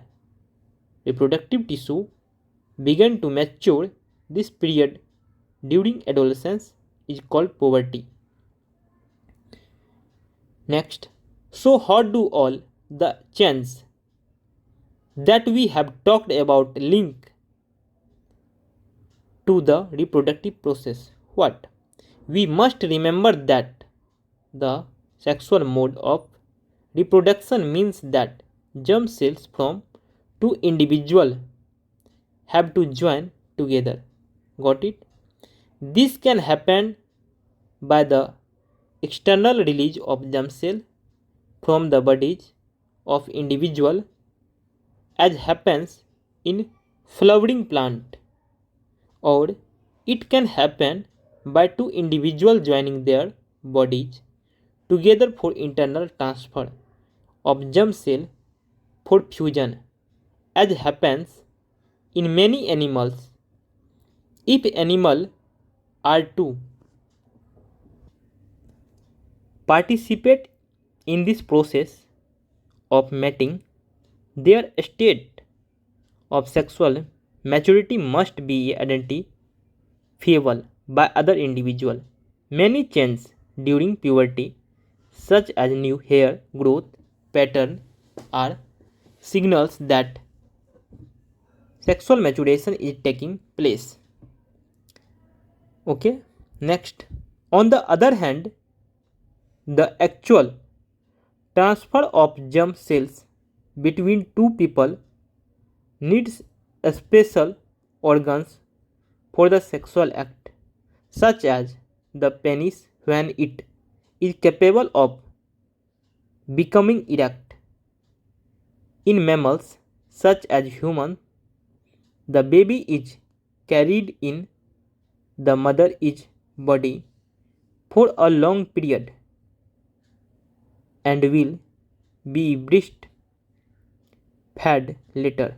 reproductive tissue begin to mature. This period during adolescence is called puberty. Next, so how do all the changes that we have talked about link to the reproductive process? What? We must remember that the sexual mode of reproduction means that germ cells from two individuals have to join together. Got it? This can happen by the external release of germ cell from the bodies of individual, as happens in flowering plant, or it can happen by two individuals joining their bodies together for internal transfer of germ cell for fusion, as happens in many animals. If animals are to participate in this process of mating, their state of sexual maturity must be identifiable by other individuals. Many changes during puberty, such as new hair growth pattern, are signals that sexual maturation is taking place. Okay, next. On the other hand, the actual transfer of germ cells between two people needs special organs for the sexual act, such as the penis when it is capable of becoming erect. In mammals, such as humans, the baby is carried in the mother's body for a long period and will be breastfed later.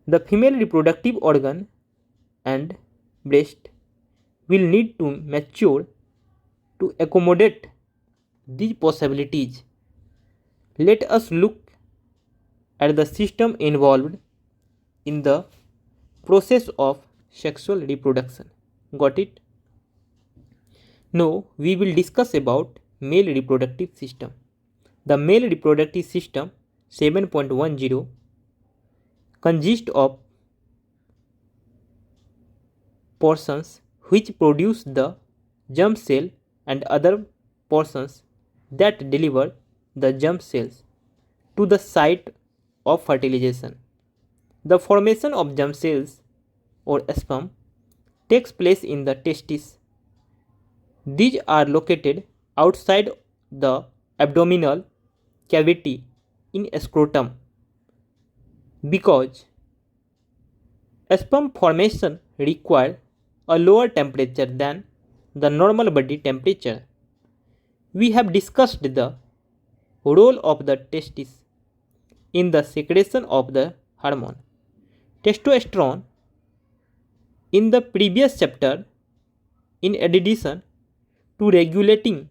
The female reproductive organ and breast will need to mature to accommodate these possibilities. Let us look at the system involved in the process of sexual reproduction. Got it? Now we will discuss about male reproductive system. The male reproductive system 7.10 consists of portions which produce the germ cell and other portions that deliver the germ cells to the site of fertilization. The formation of germ cells or sperm takes place in the testes. These are located outside the abdominal cavity in scrotum. Because sperm formation requires a lower temperature than the normal body temperature, we have discussed the role of the testes in the secretion of the hormone testosterone in the previous chapter. In addition to regulating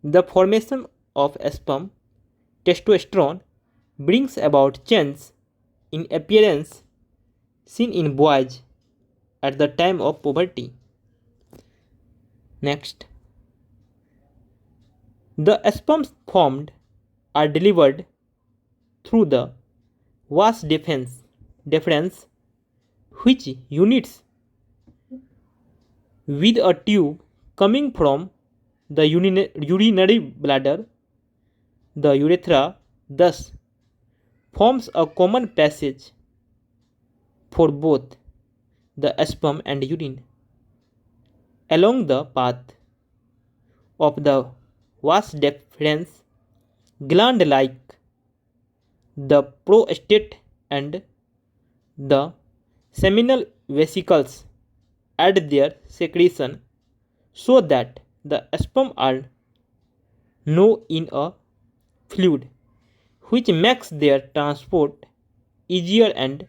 the formation of sperm, testosterone brings about change in appearance seen in boys at the time of puberty. Next, the sperms formed are delivered through the vas deferens, which unites with a tube coming from the urinary bladder. The urethra thus forms a common passage for both the sperm and urine. Along the path of the vas deferens, gland like the prostate and the seminal vesicles add their secretion so that the sperm are now in a fluid, which makes their transport easier, and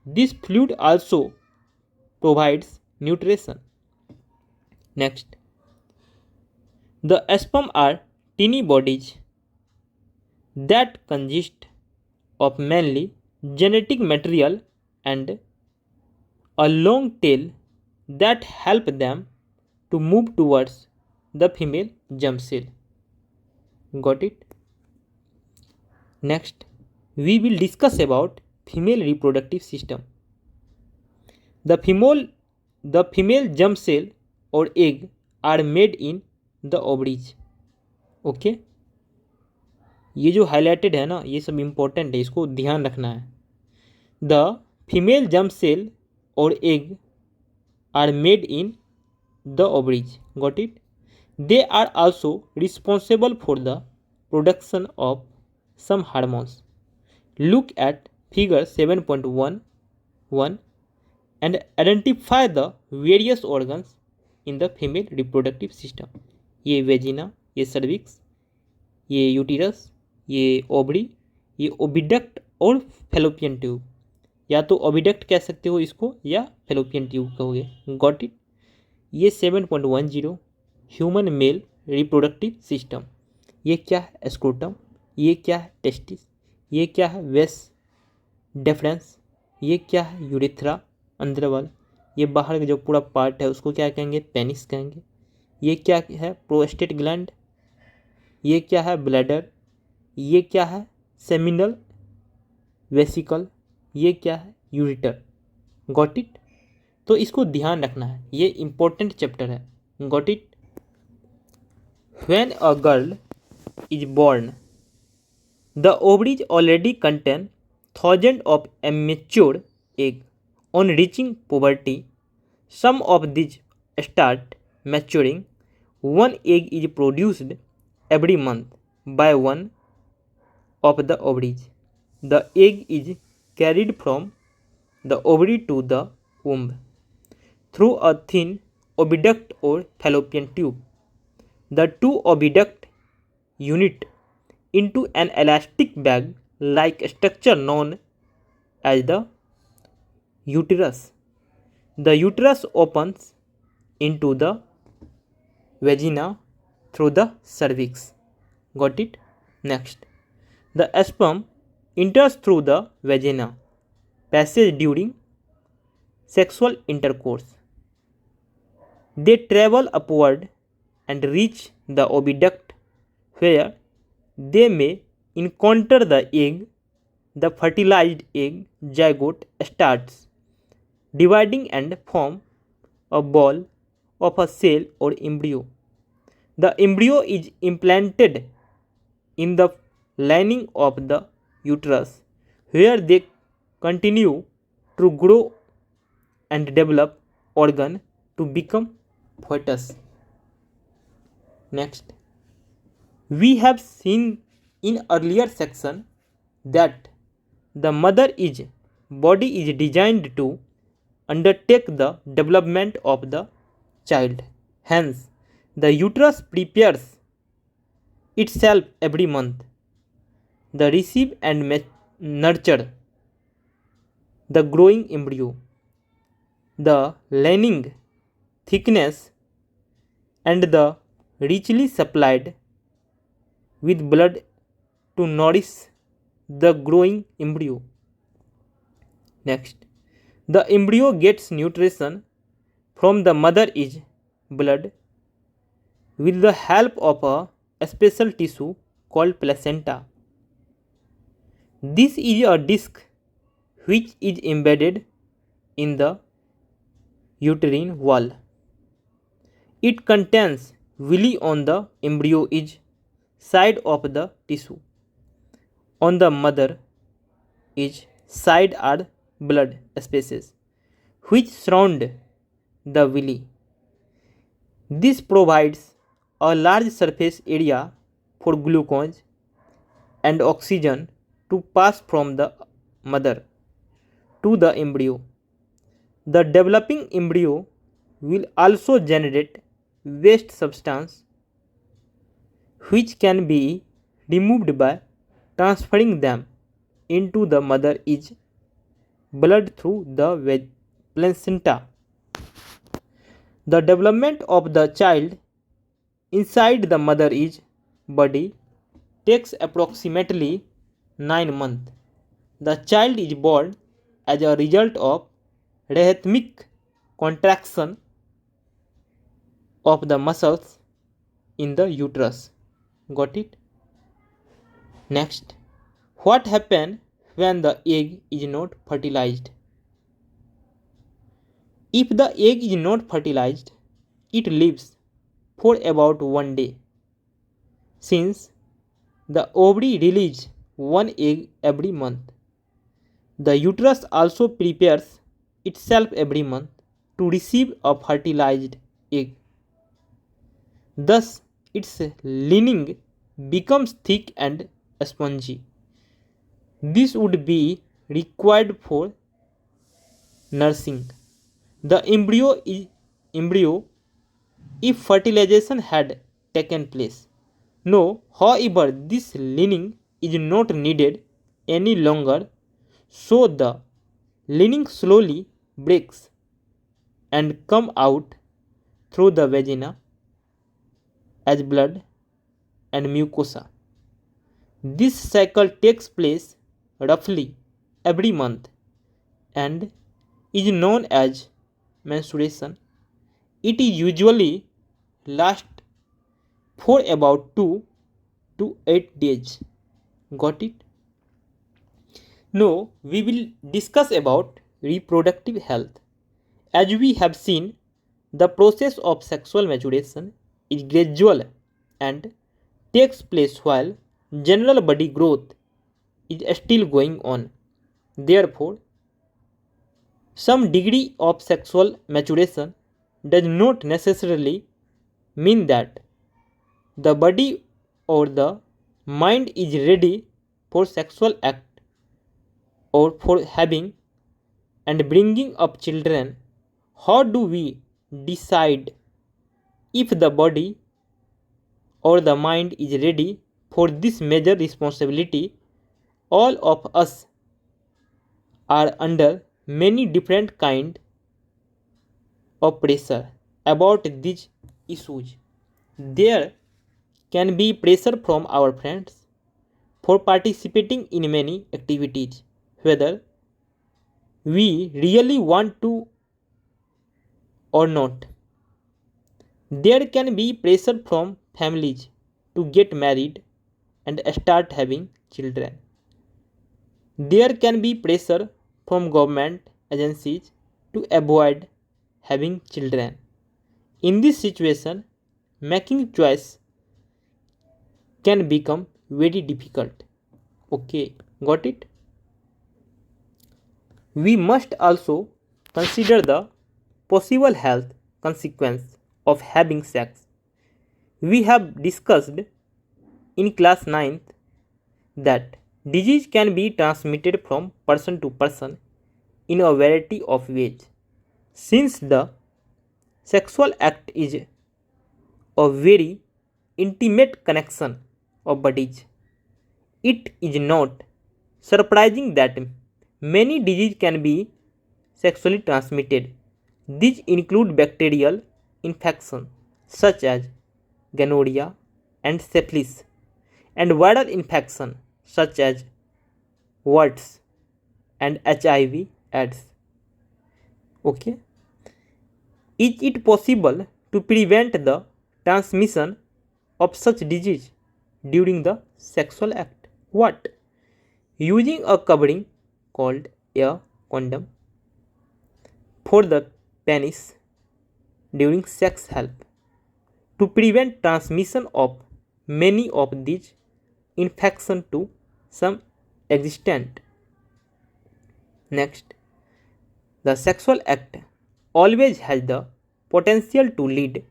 this fluid also provides nutrition. Next, the sperm are tiny bodies that consist of mainly genetic material and a long tail that help them to move towards the female germ cell. Got it? Next, we will discuss about female reproductive system. The female germ cell or egg are made in the ovaries. Okay, ये जो highlighted है ना, ये सब important है, इसको ध्यान रखना है. द फीमेल जर्म सेल और egg are made in the ovaries. Got it? They are also responsible for the production of some hormones. Look at figure 7.11 and identify the various organs in the female reproductive system. ये vagina, ये cervix, ये यूटिरस, ये ovary, ये oviduct और fallopian tube. या तो oviduct कह सकते हो इसको या फेलोपियन ट्यूब कहोगे. Got it? ये 7.10 ह्यूमन मेल रिप्रोडक्टिव सिस्टम. ये क्या है? स्क्रोटम. ये क्या है? टेस्टिस. ये क्या है? वेस डेफरेंस. ये क्या है? यूरेथ्रा अंदर वाला. ये बाहर का जो पूरा पार्ट है उसको क्या कहेंगे? पेनिस कहेंगे. ये क्या है? Prostate gland. ये क्या है? ब्लैडर. ये क्या है? Seminal vesicle. ये क्या है? यूरिटर. Got it? तो इसको ध्यान रखना है, ये इंपॉर्टेंट चैप्टर है. Got it? When a girl is born, the ovaries already contain thousands of immature eggs. On reaching puberty, some of these start maturing. One egg is produced every month by one of the ovaries. The egg is carried from the ovary to the womb through a thin oviduct or fallopian tube. The two oviduct unite into an elastic bag like structure known as the uterus. The uterus opens into the vagina through the cervix. Got it? Next, the sperm enters through the vagina passage during sexual intercourse. They travel upward and reach the oviduct where they may encounter the egg. The fertilized egg zygote starts dividing and form a ball of a cell or embryo. The embryo is implanted in the lining of the uterus where they continue to grow and develop organ to become fetus. Next, we have seen in earlier section that the mother body is designed to undertake the development of the child. Hence, the uterus prepares itself every month. The receive and nurture the growing embryo. The lining thickness and the richly supplied with blood to nourish the growing embryo. Next, the embryo gets nutrition from the mother's blood with the help of a special tissue called placenta. This is a disc which is embedded in the uterine wall. It contains villi on the embryo's side of the tissue. On the mother's side are blood spaces which surround the villi. This provides a large surface area for glucose and oxygen to pass from the mother to the embryo. The developing embryo will also generate waste substance which can be removed by transferring them into the mother's blood through the placenta. The development of the child inside the mother's body takes approximately 9 months. The child is born as a result of rhythmic contraction of the muscles in the uterus. Got it? Next, what happens when the egg is not fertilized? If the egg is not fertilized, it lives for about 1 day. Since the ovary releases one egg every month, the uterus also prepares itself every month to receive a fertilized egg. Thus, its lining becomes thick and spongy. This would be required for nursing the embryo if fertilization had taken place. No, however, this lining is not needed any longer, so the lining slowly breaks and come out through the vagina as blood and mucosa. This cycle takes place roughly every month and is known as menstruation. It is usually lasts for about 2 to 8 days. Got it? Now we will discuss about reproductive health. As we have seen, the process of sexual maturation is gradual and takes place while general body growth is still going on. Therefore, some degree of sexual maturation does not necessarily mean that the body or the mind is ready for sexual act or for having and bringing up children. How do we decide if the body or the mind is ready for this major responsibility? All of us are under many different kind of pressure about these issues. There can be pressure from our friends for participating in many activities, whether we really want to or not. There can be pressure from families to get married and start having children. There can be pressure from government agencies to avoid having children. In this situation, making choice can become very difficult. Okay, got it? We must also consider the possible health consequence of having sex. We have discussed in class 9th that disease can be transmitted from person to person in a variety of ways. Since the sexual act is a very intimate connection of bodies, it is not surprising that many diseases can be sexually transmitted. These include bacterial infections such as gonorrhea and syphilis, and viral infections such as warts and HIV AIDS. Okay. Is it possible to prevent the transmission of such disease during the sexual act? What? Using a covering called a condom for the penis during sex help to prevent transmission of many of these infections to some extent. Next, the sexual act always has the potential to lead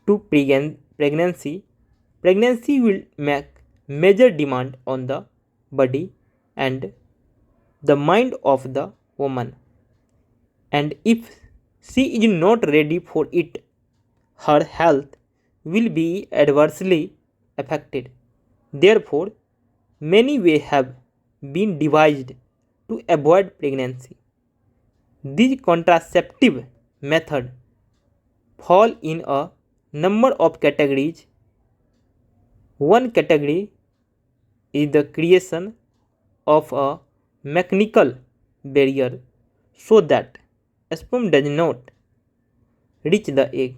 to pregnancy. Pregnancy will make major demand on the body and the mind of the woman, and if she is not ready for it, her health will be adversely affected. Therefore, many ways have been devised to avoid pregnancy. These contraceptive methods fall in a number of categories. One category is the creation of a mechanical barrier so that sperm does not reach the egg.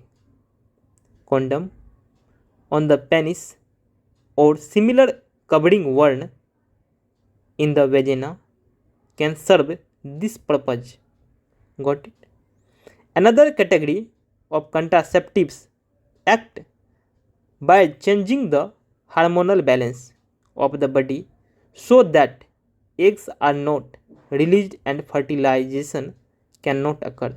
Condom on the penis or similar covering worn in the vagina can serve this purpose. Got it? Another category of contraceptives act by changing the hormonal balance of the body so that eggs are not released and fertilization cannot occur.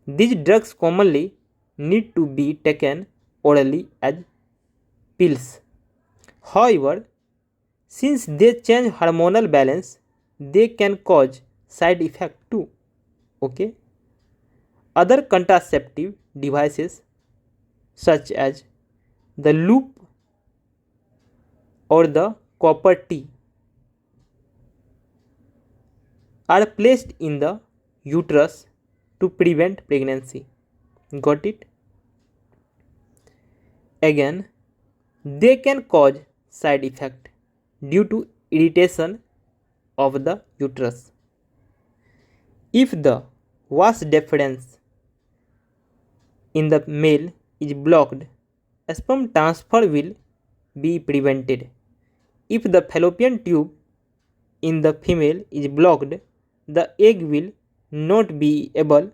These drugs commonly need to be taken orally as pills. However, since they change hormonal balance, they can cause side effects too. Okay. Other contraceptive devices such as the loop or the copper T are placed in the uterus to prevent pregnancy. Got it? Again, they can cause side effect due to irritation of the uterus. If the vas deferens in the male is blocked, sperm transfer will be prevented. If the fallopian tube in the female is blocked, the egg will not be able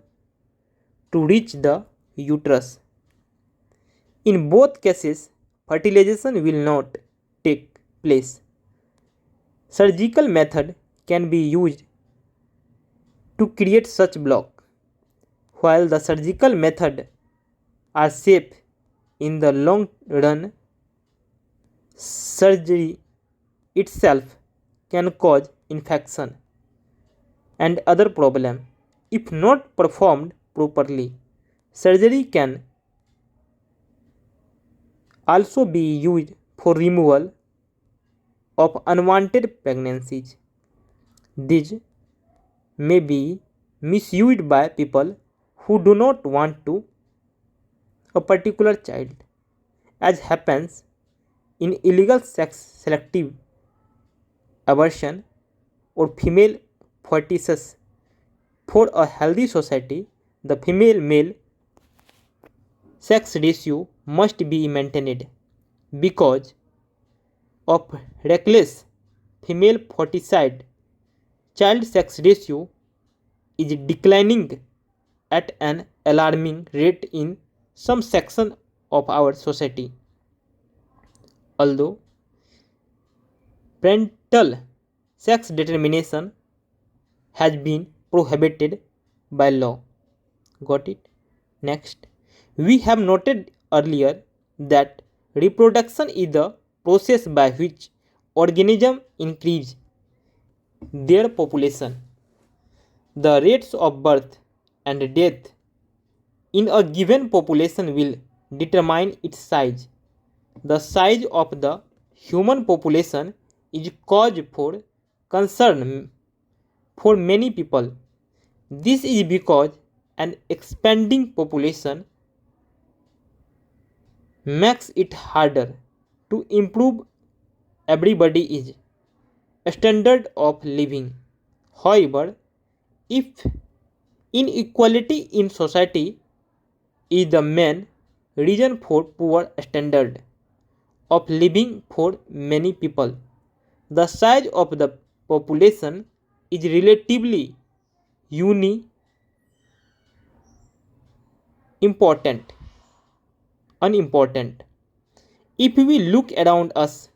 to reach the uterus. In both cases, fertilization will not take place. Surgical method can be used to create such block. While the surgical method are safe in the long run, surgery itself can cause infection and other problem if not performed properly. Surgery can also be used for removal of unwanted pregnancies. These may be misused by people who do not want to a particular child, as happens in illegal sex selective abortion or female fetuses. For a healthy society, the female male sex ratio must be maintained. Because of reckless female feticide, child sex ratio is declining at an alarming rate in some section of our society. Although parental sex determination has been prohibited by law. Got it? Next, we have noted earlier that reproduction is the process by which organisms increase their population. The rates of birth and death in a given population will determine its size. The size of the human population is cause for concern for many people. This is because an expanding population makes it harder to improve. Everybody is standard of living. However, if inequality in society is the main reason for poor standard of living for many people, the size of the population is relatively unimportant. If we look around us,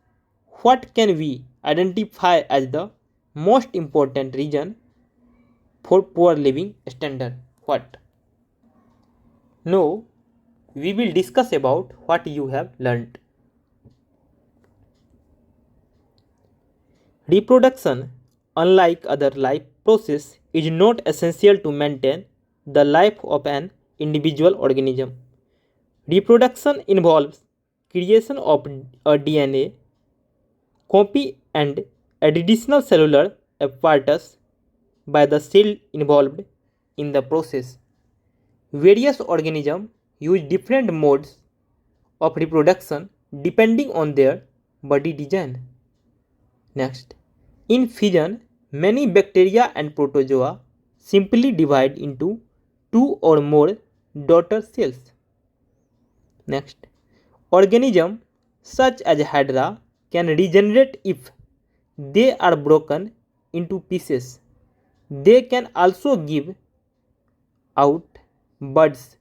what can we identify as the most important reason for poor living standard? What? Now, we will discuss about what you have learnt. Reproduction, unlike other life process, is not essential to maintain the life of an individual organism. Reproduction involves creation of a DNA copy and additional cellular apparatus by the cell involved in the process. Various organisms use different modes of reproduction depending on their body design. Next, in fission, many bacteria and protozoa simply divide into two or more daughter cells. Next, organisms such as Hydra can regenerate if they are broken into pieces. They can also give out buds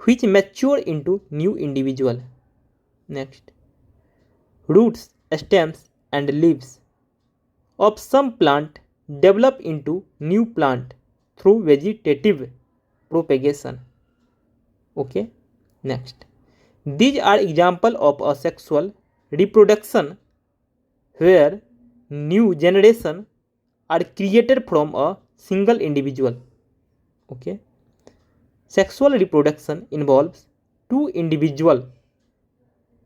which mature into new individual. Next, roots, stems and leaves of some plant develop into new plant through vegetative propagation. Okay. Next, these are example of a sexual reproduction where new generation are created from a single individual. Okay. Sexual reproduction involves two individuals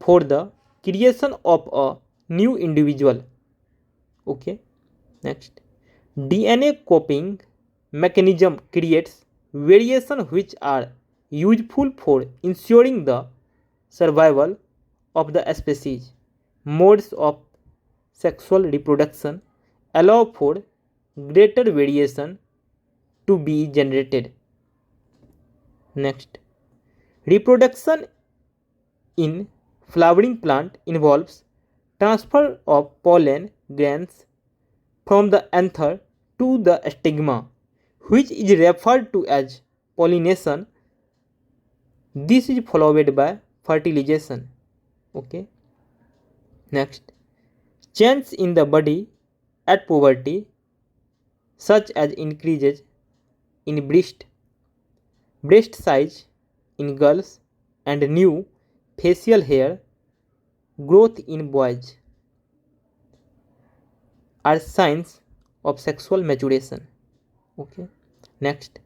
for the creation of a new individual. Okay. Next, DNA copying mechanism creates variations which are useful for ensuring the survival of the species. Modes of sexual reproduction allow for greater variation to be generated. Next, reproduction in flowering plant involves transfer of pollen grains from the anther to the stigma, which is referred to as pollination. This is followed by fertilization. Okay. Next, change in the body at puberty, such as increases in breast size in girls, and new facial hair growth in boys, are signs of sexual maturation. Okay. Next,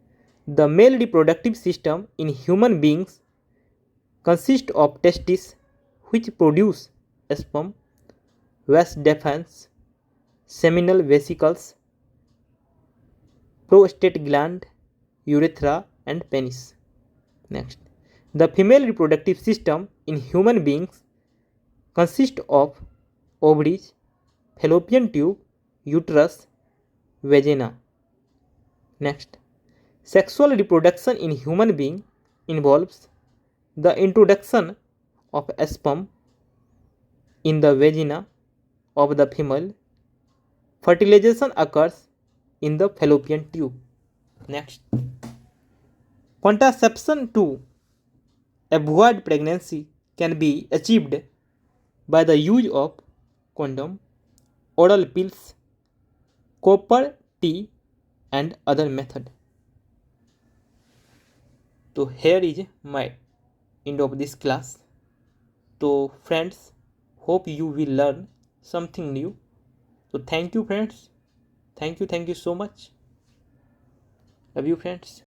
the male reproductive system in human beings consists of testes which produce sperm, vas deferens, seminal vesicles, prostate gland, urethra and penis. Next, the female reproductive system in human beings consists of ovaries, fallopian tube, uterus, vagina. Next, sexual reproduction in human being involves the introduction of sperm in the vagina of the female. Fertilization occurs in the fallopian tube. Next, contraception to avoid pregnancy can be achieved by the use of condom, oral pills, copper tea and other method. So here is my end of this class. So friends, hope you will learn something new. So thank you friends. Thank you so much. Love you friends.